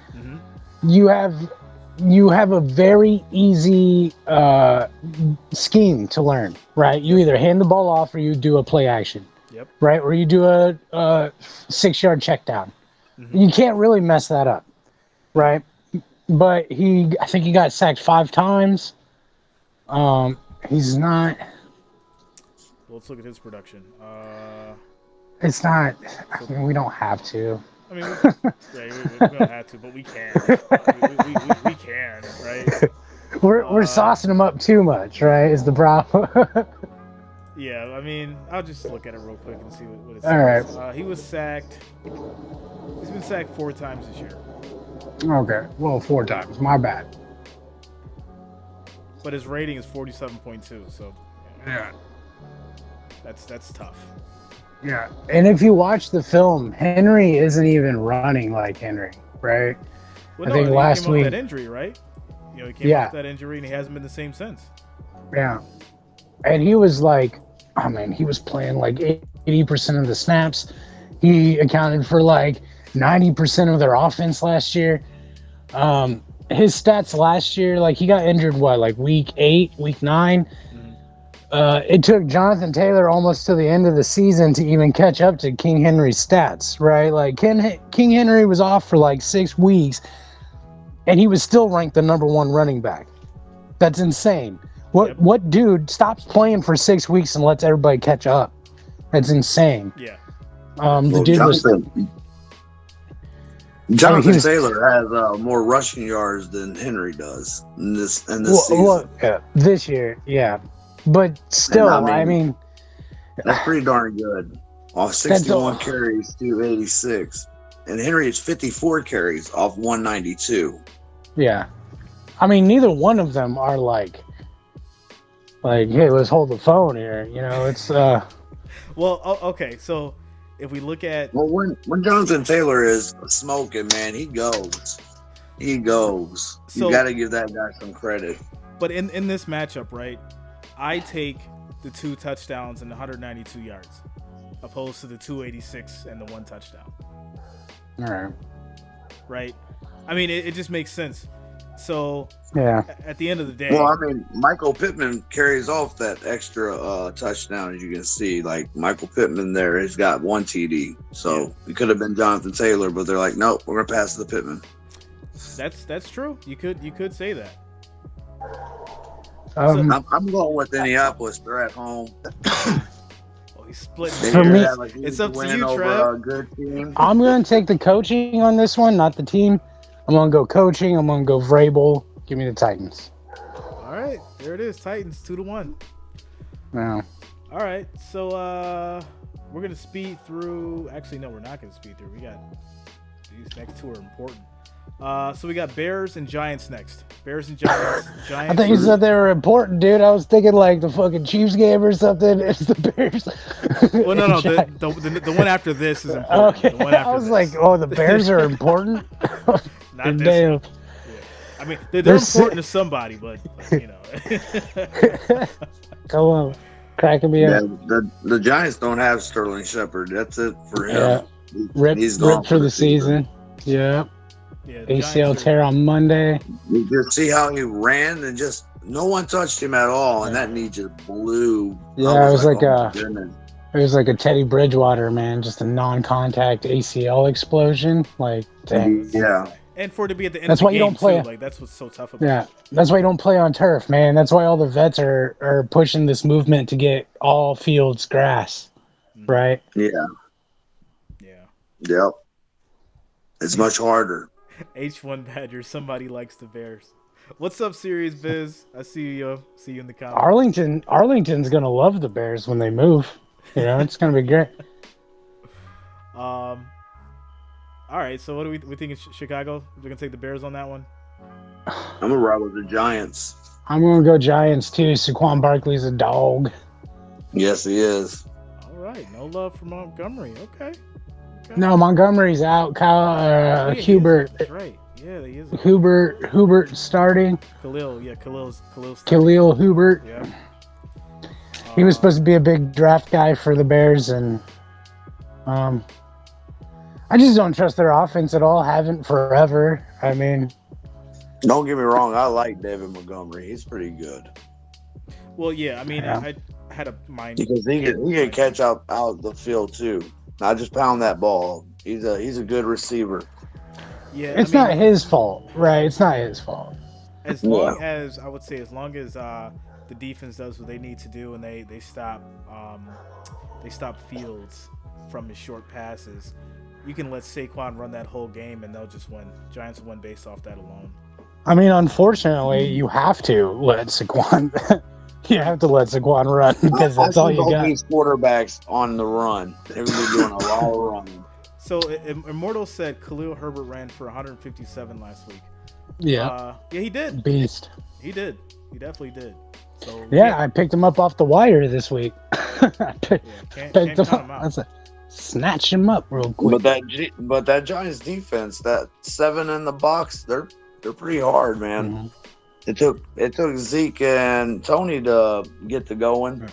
you have a very easy scheme to learn, right? You either hand the ball off or you do a play action, right? Or you do a 6-yard check down. You can't really mess that up, right? But I think he got sacked 5 times. He's not. Well, let's look at his production. It's not. I mean, we don't have to. I mean, we don't have to, but we can. We can, right? We're saucing him up too much, right? Is the problem? Yeah, I mean, I'll just look at it real quick and see what it says. All right. He was sacked. He's been sacked 4 times this year. Okay, well, 4 times. My bad. But his rating is 47.2, so yeah, that's tough. Yeah, and if you watch the film, Henry isn't even running like Henry, right? Well, no, I think last week that injury, right? You know, he came off that injury and he hasn't been the same since. Yeah, and he was like, oh man, he was playing like 80% of the snaps. He accounted for like 90% of their offense last year. His stats last year, like he got injured, like week 8, week 9. It took Jonathan Taylor almost to the end of the season to even catch up to King Henry's stats, right? Like King Henry was off for like 6 weeks, and he was still ranked the number 1 running back. That's insane. What dude stops playing for 6 weeks and lets everybody catch up? That's insane. Yeah. The dude Jonathan Taylor has more rushing yards than Henry does in this season. This year, yeah. But still, I mean, that's pretty darn good. Off 61 carries to 86. And Henry is 54 carries off 192. Yeah. I mean, neither one of them are like, hey, let's hold the phone here. You know, it's Well, okay, so if we look at when Jonathan Taylor is smoking, man, he goes. So, you got to give that guy some credit. But in this matchup, right? I take the 2 touchdowns and 192 yards, opposed to the 286 and the 1 touchdown. All right. Right? I mean, it just makes sense. So, yeah. At the end of the day. Well, I mean, Michael Pittman carries off that extra touchdown, as you can see. Like, Michael Pittman there has got 1 TD. So, it could have been Jonathan Taylor, but they're like, nope, we're going to pass to the Pittman. That's true. You could say that. I'm going with Indianapolis. They're at home. He's splitting. For me, it's up to you, Trev. I'm going to take the coaching on this one, not the team. I'm going to go coaching. I'm going to go Vrabel. Give me the Titans. All right. There it is. Titans 2-1. Yeah. All right. So we're going to speed through. Actually, no, we're not going to speed through. We got these next 2 are important. So we got Bears and Giants next. Bears and Giants. I thought you said they were important, dude. I was thinking like the fucking Chiefs game or something. It's the Bears. Well, no. The one after this is important. Okay. The one after I was like, oh, the Bears are important? Not this. Yeah. I mean, they're important to somebody, but you know. Come on. Cracking me up. The Giants don't have Sterling Shepard. That's it for him. Yeah. He's gone for the season. Yeah. ACL tear on Monday. You just see how he ran and just no one touched him at all, and that knee just blew. Yeah, it was like a Teddy Bridgewater, man, just a non-contact ACL explosion. Like, dang. Yeah. And for it to be at the end of the game, you don't play. Like, that's what's so tough about it. Yeah, that's why you don't play on turf, man. That's why all the vets are pushing this movement to get all fields grass, right? Yeah. Yeah. Yep. It's much harder. H1 Badger, somebody likes the Bears. What's up, Serious Biz? I see you. See you in the comments. Arlington's gonna love the Bears when they move. You know, it's gonna be great. All right. So, what do we think of Chicago? We're gonna take the Bears on that one. I'm gonna ride with the Giants. I'm gonna go Giants too. Saquon Barkley's a dog. Yes, he is. All right. No love for Montgomery. Okay. No, Montgomery's out. Kyle Hubert. That's right. Yeah, he is. Hubert starting. Khalil's starting. Khalil Hubert. Yeah. He was supposed to be a big draft guy for the Bears, and I just don't trust their offense at all. Haven't forever. I mean, don't get me wrong. I like David Montgomery. He's pretty good. Well, yeah. I mean, Yeah. I had a mind Because he can catch up out the field too. Not just pound that ball. He's a good receiver. Yeah, it's not his fault, right? It's not his fault. As long as I would say, as long as the defense does what they need to do and they stop Fields from his short passes, you can let Saquon run that whole game and they'll just win. Giants will win based off that alone. I mean, unfortunately, you have to let Saquon. You have to let Saquon run because that's all you got. These quarterbacks on the run, they're going to be doing a lot of running. So Immortal said Khalil Herbert ran for 157 last week. Yeah. Yeah, he did. Beast. He did. He definitely did. So yeah, I picked him up off the wire this week. Can't count him out. Snatch him up real quick. But that Giants defense, that 7 in the box, they're pretty hard, man. Mm-hmm. It took Zeke and Tony to get the going.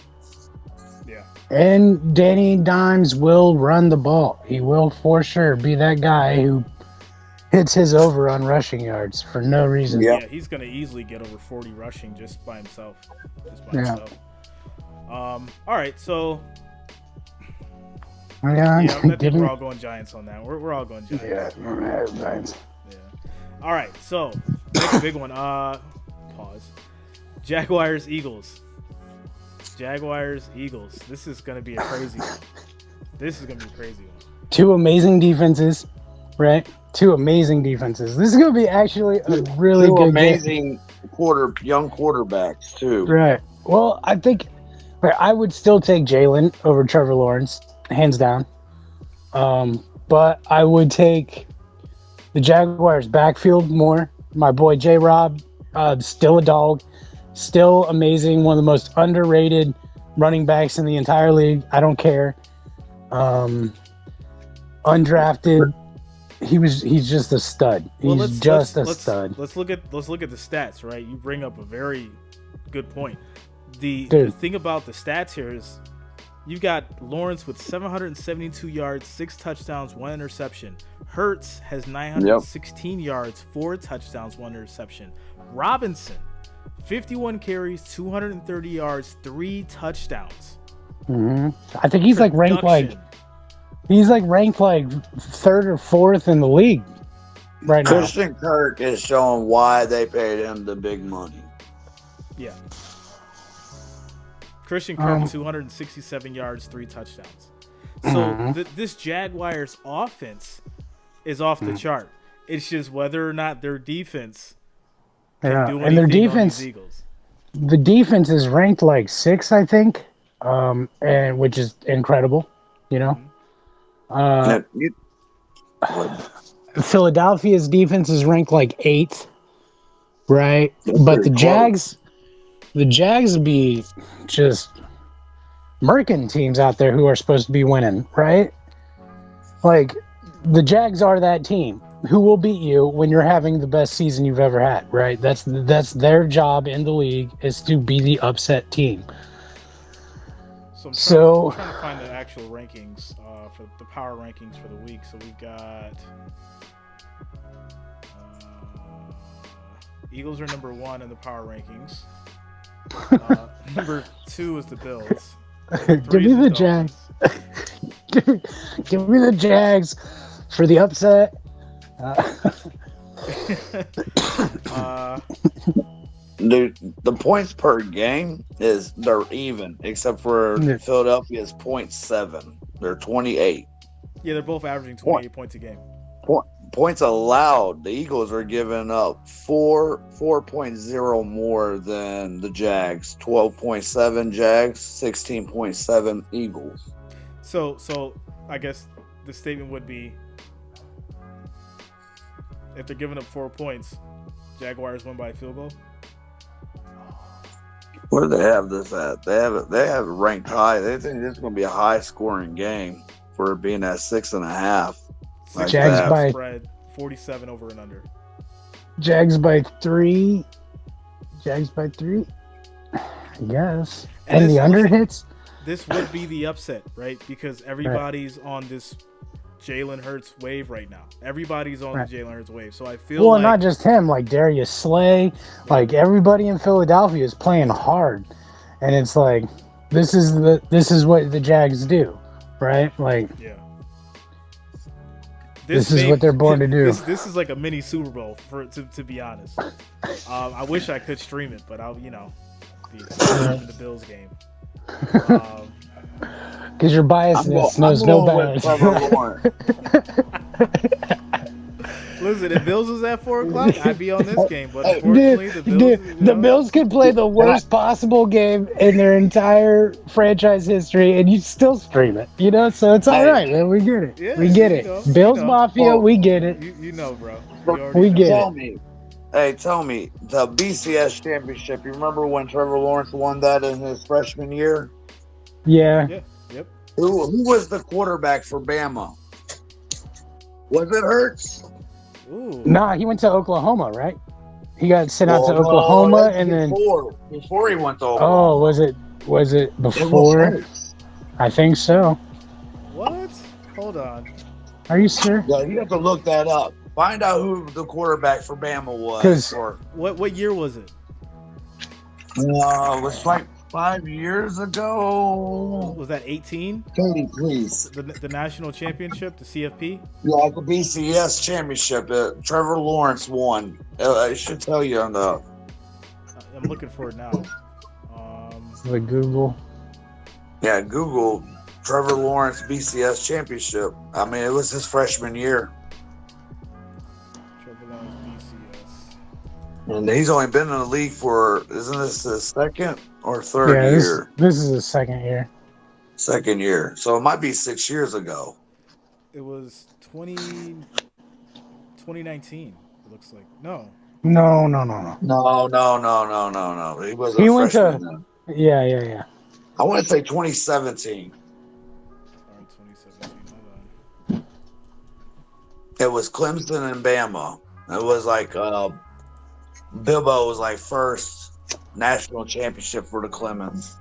Yeah. And Danny Dimes will run the ball. He will for sure be that guy who hits his over on rushing yards for no reason. Yeah, he's going to easily get over 40 rushing just by himself. All right, so I think we're all going Giants on that. We're all going Giants. Yeah, Giants. Yeah. All right, so next big one. Pause. Jaguars, Eagles. This is going to be a crazy one. Two amazing defenses, right? Two amazing defenses. This is going to be actually a really good amazing young quarterbacks too. Right. Well, I think I would still take Jalen over Trevor Lawrence, hands down. But I would take the Jaguars backfield more. My boy J-Rob, still a dog, still amazing. One of the most underrated running backs in the entire league. I don't care. Undrafted. He's just a stud. He's just a stud. Let's look at the stats, right? You bring up a very good point. The thing about the stats here is you've got Lawrence with 772 yards, 6 touchdowns, 1 interception. Hurts has 916 yards, 4 touchdowns, 1 interception. Robinson, 51 carries, 230 yards, 3 touchdowns. Mm-hmm. I think he's ranked like 3rd or 4th in the league right now. Christian Kirk is showing why they paid him the big money. Yeah. Christian Kirk, 267 yards, 3 touchdowns. So this Jaguars offense is off the chart. It's just whether or not their defense can do anything and their defense, on these Eagles. The defense is ranked 6th, I think, and which is incredible, you know. Philadelphia's defense is ranked 8th, right? But the Jags would be just murking teams out there who are supposed to be winning, right? The Jags are that team who will beat you when you're having the best season you've ever had, right? That's their job in the league, is to be the upset team. So I'm trying to find the actual rankings for the power rankings for the week. So we've got Eagles are number 1 in the power rankings. Number 2 is the Bills. Give me the Jags. Give me the Jags for the upset. The points per game they're even, except for Philadelphia's 0.7. They're 28. Yeah, they're both averaging 28 points a game. Points allowed, the Eagles are giving up 4.0 more than the Jags. 12.7 Jags, 16.7 Eagles. So I guess the statement would be, if they're giving up 4 points, Jaguars win by a field goal. Where do they have this at? They have it ranked high. They think this is going to be a high scoring game for it being at 6.5. Jags by spread 47 over and under. Jags by 3. Jags by 3. I guess. And the under hits. This would be the upset, right? Because everybody's on this Jalen Hurts wave right now. Everybody's on the Jalen Hurts wave. So I feel well, not just him, like Darius Slay, like everybody in Philadelphia is playing hard. And it's like this is what the Jags do, right? Like this is what they're born to do. This is like a mini Super Bowl to be honest. I wish I could stream it, but I'll be the Bills game. Because your biasness knows no bounds. Listen, if Bills was at 4:00, I'd be on this game. But unfortunately, the Bills could play the worst possible game in their entire franchise history, and you still stream it. So it's all right, man. We get it. We get it. Bills Mafia, we get it. You know, bro. We get it. Tell me, the BCS championship. You remember when Trevor Lawrence won that in his freshman year? Yeah. Yep. Who was the quarterback for Bama? Was it Hurts? Ooh. Nah, he went to Oklahoma, right? He got sent out to Oklahoma, and then before he went to Oklahoma. Oh, was it before? I think so. What? Hold on. Are you sure? Yeah, you have to look that up. Find out who the quarterback for Bama was. What year was it? It was like 5 years ago. Was that 18? Katie, please. The national championship, the CFP? Yeah, the BCS championship. Trevor Lawrence won. I should tell you on the. I'm looking for it now. Like Google. Yeah, Google Trevor Lawrence BCS championship. I mean, it was his freshman year. Trevor Lawrence BCS. And he's only been in the league for, isn't this his second or third year? This is his second year. Second year. So it might be 6 years ago. It was 2019, it looks like. No. No. He was a freshman then. Yeah. I want to say 2017. All right, 2017. Hold on. It was Clemson and Bama. It was like Bilbo was like first national championship for the Clemens.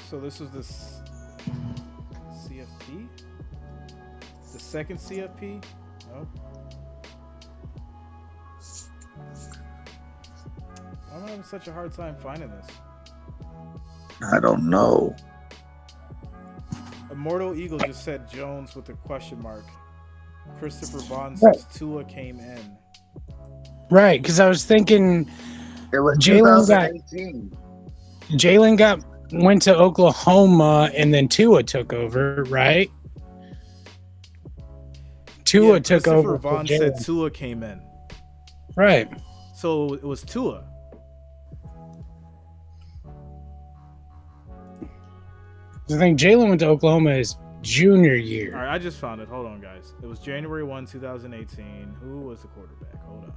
So this was the CFP? The second CFP? Nope. Why am I having such a hard time finding this? I don't know. Immortal Eagle just said Jones with a question mark. Christopher Vaughn says Tua came in. Right, because I was thinking it was Jalen 2018. went to Oklahoma and then Tua took over, right? Tua took over. Christopher Vaughn said Tua came in. Right. So it was Tua. I think Jalen went to Oklahoma his junior year. All right, I just found it. Hold on, guys. It was January 1, 2018. Who was the quarterback? Hold on.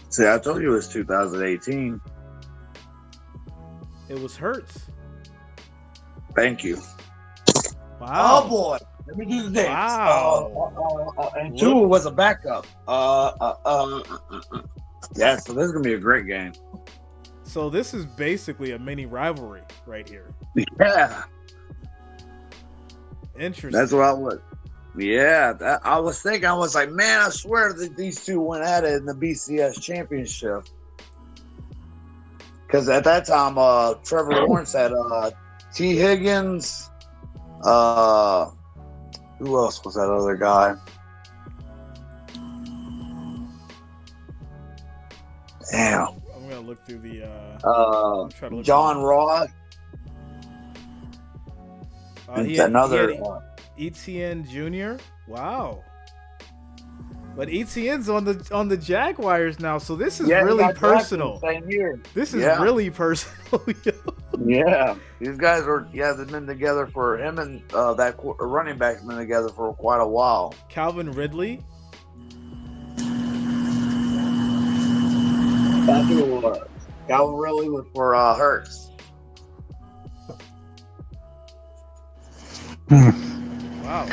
See, I told you it was 2018. It was Hurts. Thank you. Wow. Oh, boy. Let me do the dates. Wow. And Tua was a backup. Yeah, so this is going to be a great game. So this is basically a mini rivalry right here. Yeah. Interesting. That's what I was. Yeah, I was thinking. I was like, man, I swear that these two went at it in the BCS championship. Because at that time, Trevor Lawrence had T. Higgins. Who else was that other guy? Damn. I'm gonna look through the. John Ross. He had Etienne Jr. Wow. But Etienne's on the Jaguars now, so this is really personal. Same year. This is really personal. Yeah, these guys they've been together for him and that running back's been together for quite a while. Calvin Ridley. Calvin Ridley was for Hurts. Wow.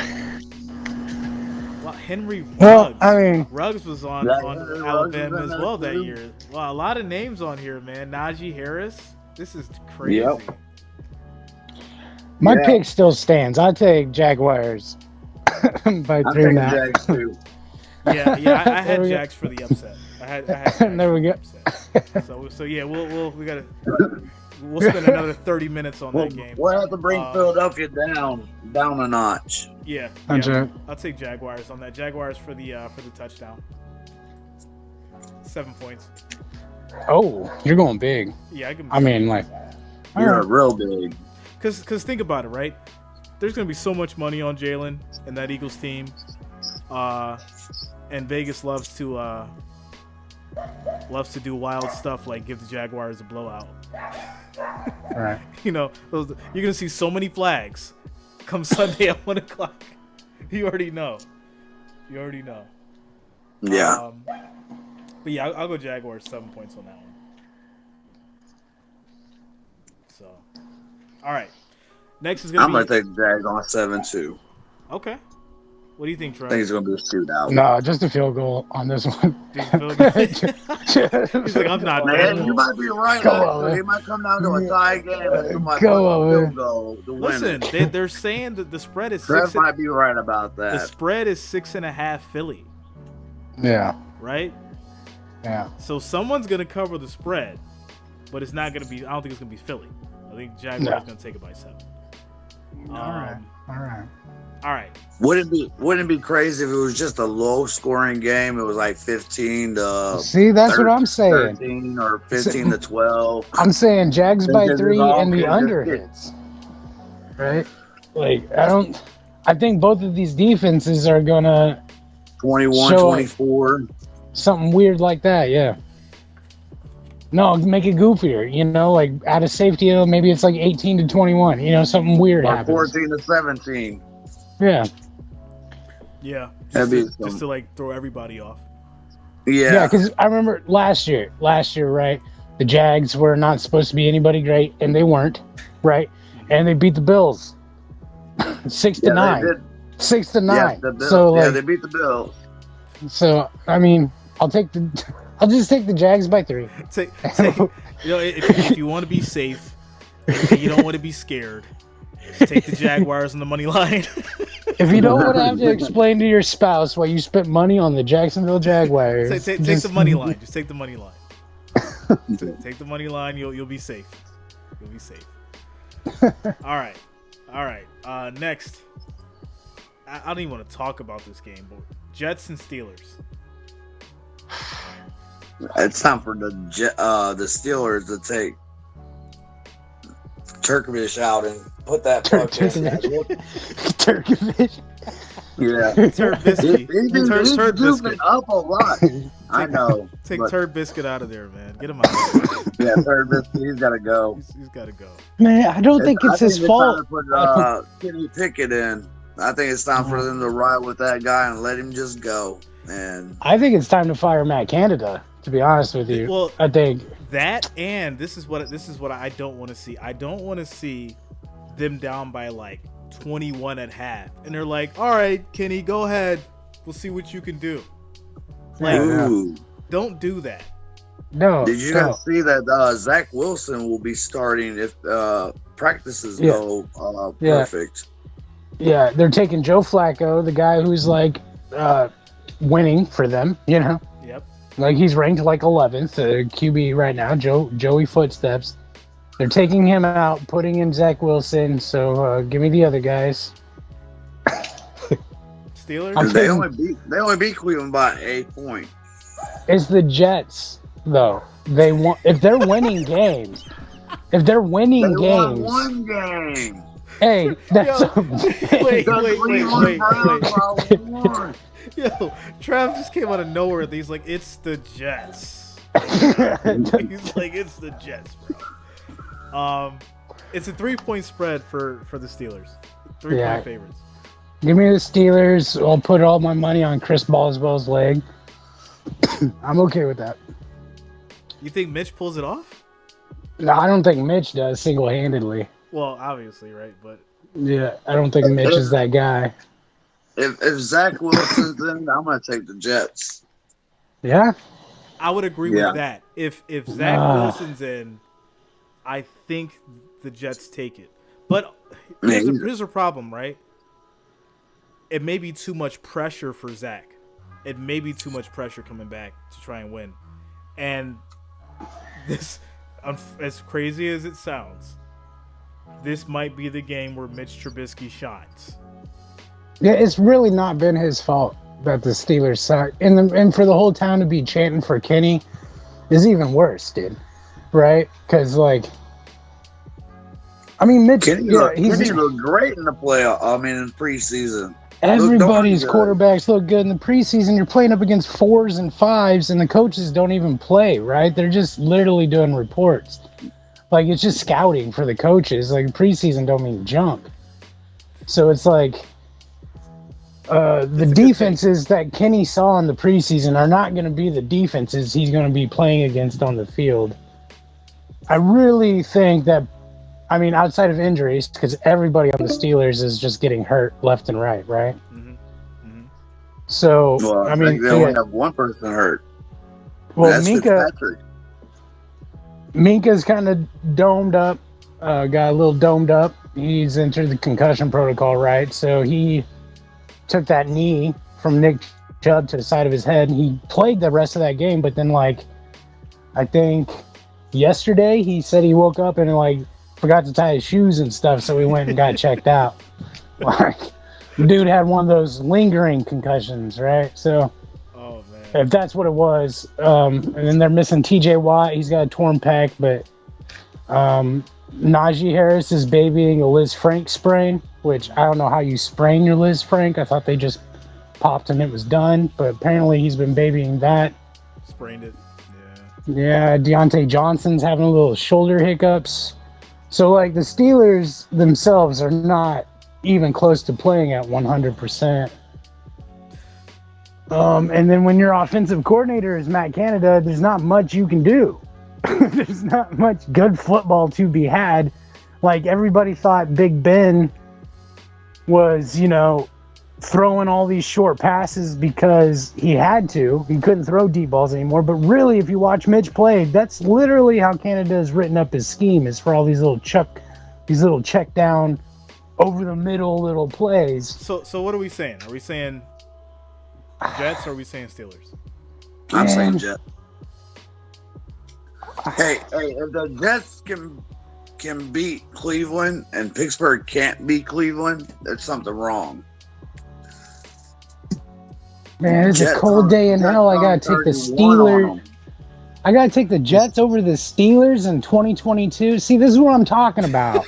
Wow, Henry Ruggs. Well, I mean, Ruggs was on Henry Ruggs was Alabama in as there well too. that year. Wow, a lot of names on here, man. Najee Harris. This is crazy. Yep. my Yeah. pick still stands. I take Jaguars by I'm 3 taking now. Jags too. Yeah, I There had we go. Jags for the upset. I had Jags There we for go. the upset. So yeah, we'll spend another 30 minutes on that game. We'll have to bring Philadelphia down a notch. Yeah, That's right. I'll take Jaguars on that. Jaguars for the touchdown. 7 points. Oh, you're going big. Yeah, I mean, like, all You're right. real big. because think about it, right? There's gonna be so much money on Jalen and that Eagles team, and Vegas loves to do wild stuff like give the Jaguars a blowout. All right. You know, you're gonna see so many flags come Sunday at 1:00. You already know. Yeah. But yeah, I'll go Jaguars. 7 points on that one. So, all right. Next is I'm gonna gonna be take the Jags on 7-2. okay. What do you think, I Trev? think it's gonna be a shootout. No, just a field goal on this one. Do you feel good? He's like, I'm not Man, betting. you might be right. Go Actually. on. It might come down to a tie game and somebody Go put on, a man. field goal to win Listen, it. they're saying that the spread is Trev six. might be right about The that. spread is 6.5 Philly, Yeah. right? Yeah. So someone's gonna cover the spread, but it's not gonna be. I don't think it's gonna be Philly. I think Jaguars No. gonna take it by 7. All right. All right. Wouldn't it be crazy if it was just a low scoring game? It was like 15 to See, that's what I'm saying. 13 or 15 to 12. I'm saying Jags by Because 3 it's all and the good. under hits. Right? Like, I think both of these defenses are gonna 21, Show 24. something weird like that. Yeah. No, make it goofier. You know, like out of safety, maybe it's like 18 to 21. You know, something weird Or happens. 14 to 17. Yeah. Yeah. That'd Just be to, some- like throw everybody off. Yeah, because I remember last year, right? The Jags were not supposed to be anybody great, and they weren't, right? And they beat the Bills 6 to Yeah, 9. they did. 6 to 9. Yes, the Bills. So, yeah, like, they beat the Bills. so I mean, I'll just take the Jags by 3. Take, you know, if you want to be safe, and you don't want to be scared, just take the Jaguars on the money line. If you don't want to have to explain to your spouse why you spent money on the Jacksonville Jaguars, take the money line. Just take the money line. Take the money line. You'll be safe. You'll be safe. All right. Next, I don't even want to talk about this game, but Jets and Steelers. It's time for the Steelers to take Turkovich out and put that Turkovich. Yeah. Turbisky. He's Turd moving biscuit. up a lot. I know. Take but- Turd Biscuit out of there, man. Get him out of there. Yeah, third biscuit. He's got to go. He's got to go. Man, I don't think it's his it's fault. time to put Kenny Pickett in. I think it's time for them to ride with that guy and let him just go. And I think it's time to fire Matt Canada, to be honest with you. Well, I think that, and this is what I don't want to see. I don't want to see them down by like 21 at half, and they're like, "All right, Kenny, go ahead. We'll see what you can do." Like, ooh, don't do that. no. did you no. guys see that Zach Wilson will be starting if practices Yeah. go Yeah. perfect? Yeah, they're taking Joe Flacco, the guy who's like winning for them, you know? Yep. Like he's ranked like 11th QB right now, Joey Footsteps. They're taking him out, putting in Zach Wilson, so give me the other guys. Steelers. I'm They taking- only beat Cleveland by 8 points. It's the Jets, though. They want if they're winning games. If they're winning They won games, one game. hey, that's Wait, The Cleveland Browns won. Yo, Trav just came out of nowhere. And he's like, "It's the Jets." He's like, "It's the Jets, bro." It's a 3-point spread for the Steelers. 3-point Yeah. favorites. Give me the Steelers. I'll put all my money on Chris Boswell's leg. I'm okay with that. You think Mitch pulls it off? No, I don't think Mitch does single-handedly. Well, obviously, right? But Yeah, I don't think Mitch is that guy. If Zach Wilson's in, I'm gonna take the Jets. Yeah. I would agree Yeah. with that. If Zach Wilson's in, I think the Jets take it. But here's a problem, right? It may be too much pressure for Zach. It may be too much pressure coming back to try and win. And this, as crazy as it sounds, this might be the game where Mitch Trubisky shines. Yeah, it's really not been his fault that the Steelers suck. And for the whole town to be chanting for Kenny is even worse, dude. Right? Because, like, I mean, Mitch, Kenny looked great in the playoff. I mean, in preseason. Everybody's quarterbacks look good in the preseason. You're playing up against 4s and 5s, and the coaches don't even play, right? They're just literally doing reports. Like, it's just scouting for the coaches. Like, preseason don't mean junk. So it's like the defenses that Kenny saw in the preseason are not going to be the defenses he's going to be playing against on the field. I really think that, I mean, outside of injuries, because everybody on the Steelers is just getting hurt left and right? Mm-hmm. Mm-hmm. So, well, I mean, they only have one person hurt. Well, that's Minka's kind of domed up, got a little domed up. He's entered the concussion protocol, right? So he took that knee from Nick Chubb to the side of his head, and he played the rest of that game. But then, like, I think yesterday he said he woke up and, like, forgot to tie his shoes and stuff, so he went and got checked out. Like, dude had one of those lingering concussions, right? So, oh man, if that's what it was, and then they're missing T.J. Watt. He's got a torn pec, but Najee Harris is babying a Liz Frank sprain, which I don't know how you sprain your Liz Frank. I thought they just popped and it was done, but apparently he's been babying that. sprained it. Yeah, Deontay Johnson's having a little shoulder hiccups. So, like, the Steelers themselves are not even close to playing at 100%. And then when your offensive coordinator is Matt Canada, there's not much you can do. There's not much good football to be had. Like, everybody thought Big Ben was, you know, throwing all these short passes because he had to. He couldn't throw deep balls anymore. But really, if you watch Mitch play, that's literally how Canada has written up his scheme, is for all these little check down, over the middle little plays. So what are we saying? Are we saying Jets or are we saying Steelers? I'm saying Jets. Hey, if the Jets can beat Cleveland and Pittsburgh can't beat Cleveland, there's something wrong. Man, it's a cold day in hell. I gotta take the Steelers. I gotta take the Jets over the Steelers in 2022. See, this is what I'm talking about.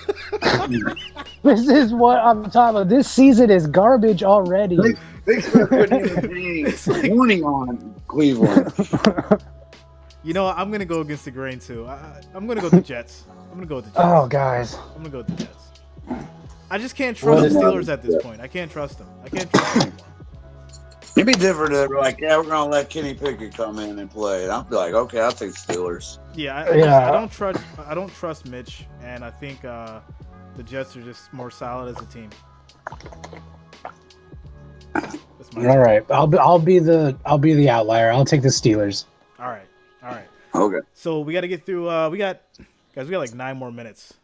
This is what I'm talking about. This season is garbage already. Pittsburgh couldn't even be 20 on Cleveland. You know what? I'm gonna go against the grain too. I'm gonna go with the Jets. I'm gonna go with the Jets. Oh, guys. I'm gonna go with the Jets. I just can't trust the Steelers at this point. I can't trust them. I can't trust them anymore. It'd be different if, like, yeah, we're gonna let Kenny Pickett come in and play. And I'll be like, okay, I'll take Steelers. Yeah, I don't trust Mitch, and I think the Jets are just more solid as a team. All right, I'll be the outlier. I'll take the Steelers. All right. Okay. So we got to get through. We got like 9 more minutes,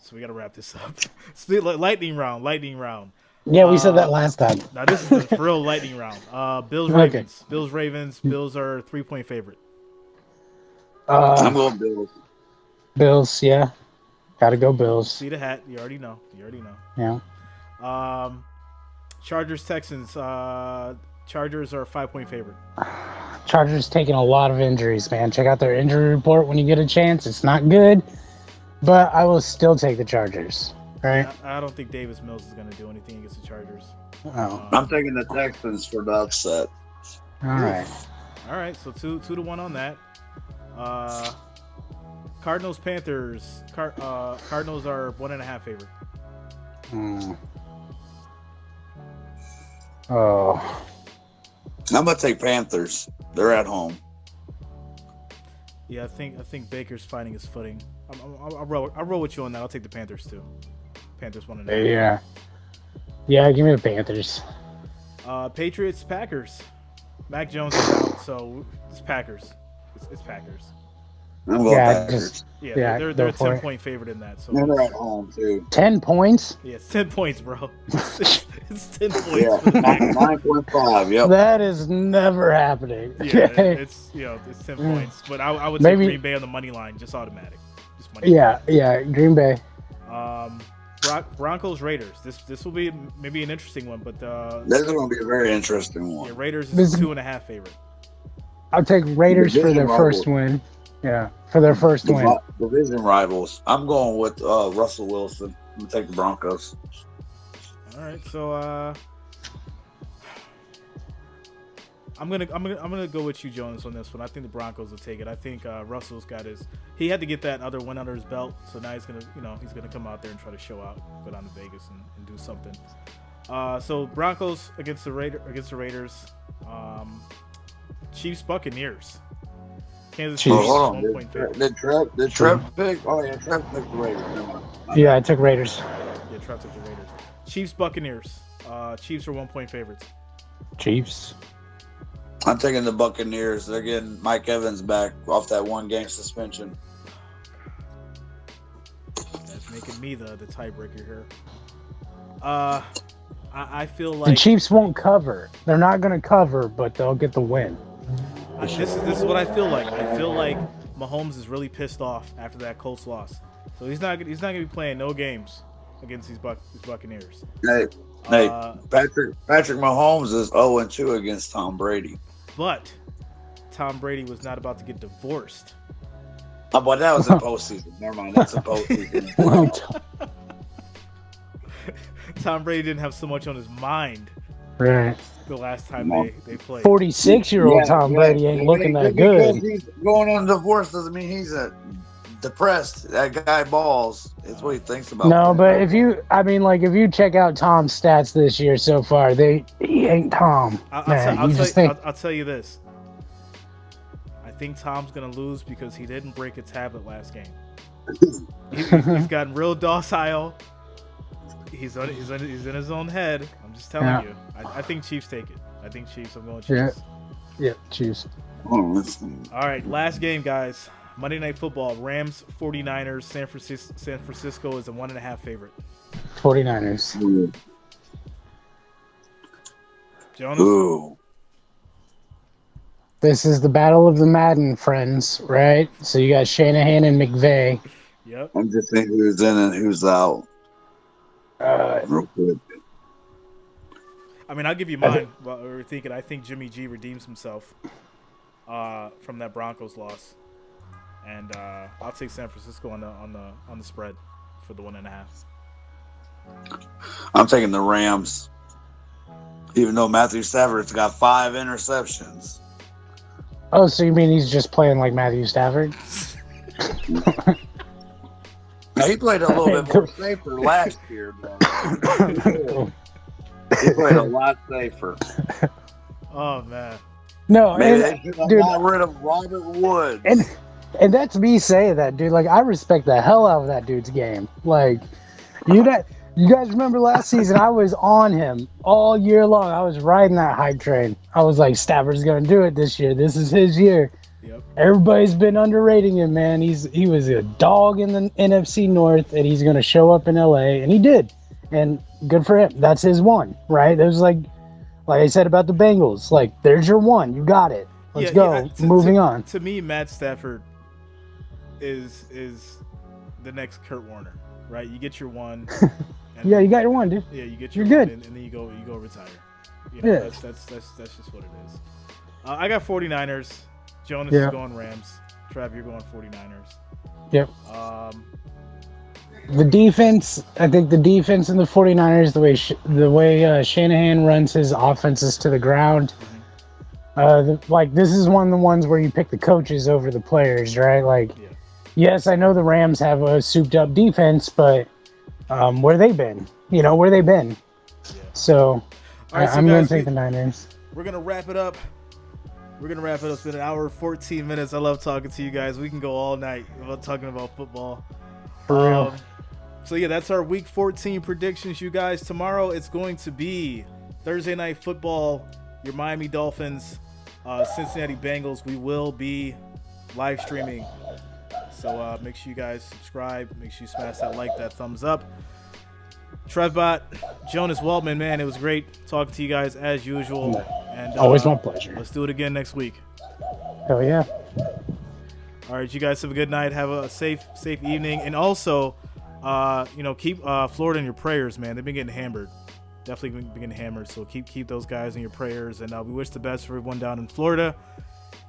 so we got to wrap this up. Lightning round. Yeah, we said that last time. Now this is a real lightning round. Bills Ravens. Okay. Bills Ravens. Bills are 3-point favorite. I'm going Bills. Bills, yeah. Gotta go Bills. See the hat. You already know. Yeah. Chargers Texans. Chargers are a 5-point favorite. Chargers taking a lot of injuries, man. Check out their injury report when you get a chance. It's not good, but I will still take the Chargers. Right? I don't think Davis Mills is going to do anything against the Chargers. Oh. I'm taking the Texans for the upset. All right. So 2-1 on that. Cardinals Panthers. Cardinals are 1.5 favorite. Oh. I'm gonna take Panthers. They're at home. Yeah, I think Baker's finding his footing. I'll roll with you on that. I'll take the Panthers too. Panthers 1.5. Yeah. Yeah, give me the Panthers. Patriots, Packers. Mac Jones is out, so it's Packers. It's Packers. I'm going Yeah, Packers. Yeah, they're go a for 10-point favorite in that. So They're at home too. 10 points? yeah, it's 10 points, bro. It's 10 points Yeah, for the Packers. 9.5. Yep. That is never happening. Yeah, it's 10 points. But I would Maybe- take Green Bay on the money line, just automatic. Just money line. Yeah, Green Bay. Broncos Raiders. This will be maybe an interesting one, but This is going to be a very interesting one. yeah, Raiders This- is 2.5 favorite. I'll take Raiders for their Division first win. Yeah, for their first win. Division rivals. I'm going with Russell Wilson. I'm gonna take the Broncos. All right, so I'm gonna go with you, Jonas, on this one. I think the Broncos will take it. I think Russell's got he had to get that other win under his belt, so now he's gonna come out there and try to show out, go down to Vegas and do something. So Broncos against the Raiders. Chiefs Buccaneers. Kansas City Chiefs. Hold on. 1-point favorite. Did Trev pick? Oh yeah, Trev picked the Raiders. Never mind. Yeah, I took Raiders. Yeah, Trev took the Raiders. Chiefs Buccaneers. Chiefs are 1-point favorites. Chiefs. I'm taking the Buccaneers. They're getting Mike Evans back off that 1-game suspension. That's making me the tiebreaker here. I feel The like Chiefs won't cover. They're not going to cover, but they'll get the win. this is what I feel like. I feel like Mahomes is really pissed off after that Colts loss, so he's not gonna be playing no games against these Buccaneers. Hey, Patrick Mahomes is 0-2 against Tom Brady. But Tom Brady was not about to get divorced. Oh, but that was in postseason. Never mind, that's in postseason. Tom Brady didn't have so much on his mind Right. the last time they played. 46-year-old Tom Brady ain't looking that good. He's going on divorce doesn't mean he's depressed. That guy balls. It's what he thinks about. No, but if you check out Tom's stats this year so far, he ain't Tom. I'll tell you this. I think Tom's gonna lose because he didn't break a tablet last game. He's gotten real docile. He's in his own head. I'm just telling you. I think Chiefs take it. I think Chiefs. I'm going Chiefs. Yeah, Chiefs. All right, last game, guys. Monday Night Football. Rams 49ers. San Francisco is a 1.5 favorite. 49ers. Jonas? Ooh. This is the battle of the Madden, friends, right? So you got Shanahan and McVay. Yep. I'm just thinking who's in and who's out. Real quick. I mean, I'll give you mine. While we're thinking, I think Jimmy G redeems himself from that Broncos loss, and I'll take San Francisco on the spread for the 1.5. I'm taking the Rams, even though Matthew Stafford's got 5 interceptions. Oh, so you mean he's just playing like Matthew Stafford? Now, he played a little bit more safer last year, though. He played a lot safer. Oh man. No, Maybe and, they should have dude, got rid of Robert Woods. and that's me saying that, dude. Like, I respect the hell out of that dude's game. Like, you guys remember last season? I was on him all year long. I was riding that hype train. I was like, Stafford's gonna do it this year. This is his year. Yep. Everybody's been underrating him, man. He was a dog in the NFC North, and he's gonna show up in LA, and he did. And good for him. That's his one, right? It was like I said about the Bengals. Like, there's your one. You got it. Let's go. Moving on. To me, Matt Stafford is the next Kurt Warner, right? You get your one. And Yeah, you got your one, dude. Yeah, you get your You're one, good. and then you go retire. You know, Yeah. that's just what it is. I got 49ers. Jonas Yeah. is going Rams. Trav, you're going 49ers. Yep. The defense, I think the defense in the 49ers, the way Shanahan runs his offenses to the ground, this is one of the ones where you pick the coaches over the players, right? Like, Yeah. yes, I know the Rams have a souped-up defense, but where they been? You know, where they been? Yeah. So, All right, I'm going guys, to take the Niners. We're going to wrap it up. It's been an hour, 14 minutes. I love talking to you guys. We can go all night about talking about football. For real. So yeah, that's our Week 14 predictions, you guys. Tomorrow it's going to be Thursday Night Football. Your Miami Dolphins, Cincinnati Bengals. We will be live streaming. So make sure you guys subscribe. Make sure you smash that like, that thumbs up. Trevbot, Jonas Waltman, man, it was great talking to you guys as usual. And always my pleasure. Let's do it again next week. Hell yeah. All right, you guys have a good night. Have a safe evening. And also, keep Florida in your prayers, man. They've been getting hammered. Definitely been getting hammered. So keep those guys in your prayers. And we wish the best for everyone down in Florida.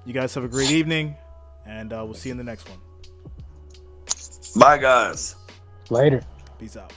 You guys have a great evening. And we'll see you in the next one. Bye, guys. Later. Peace out.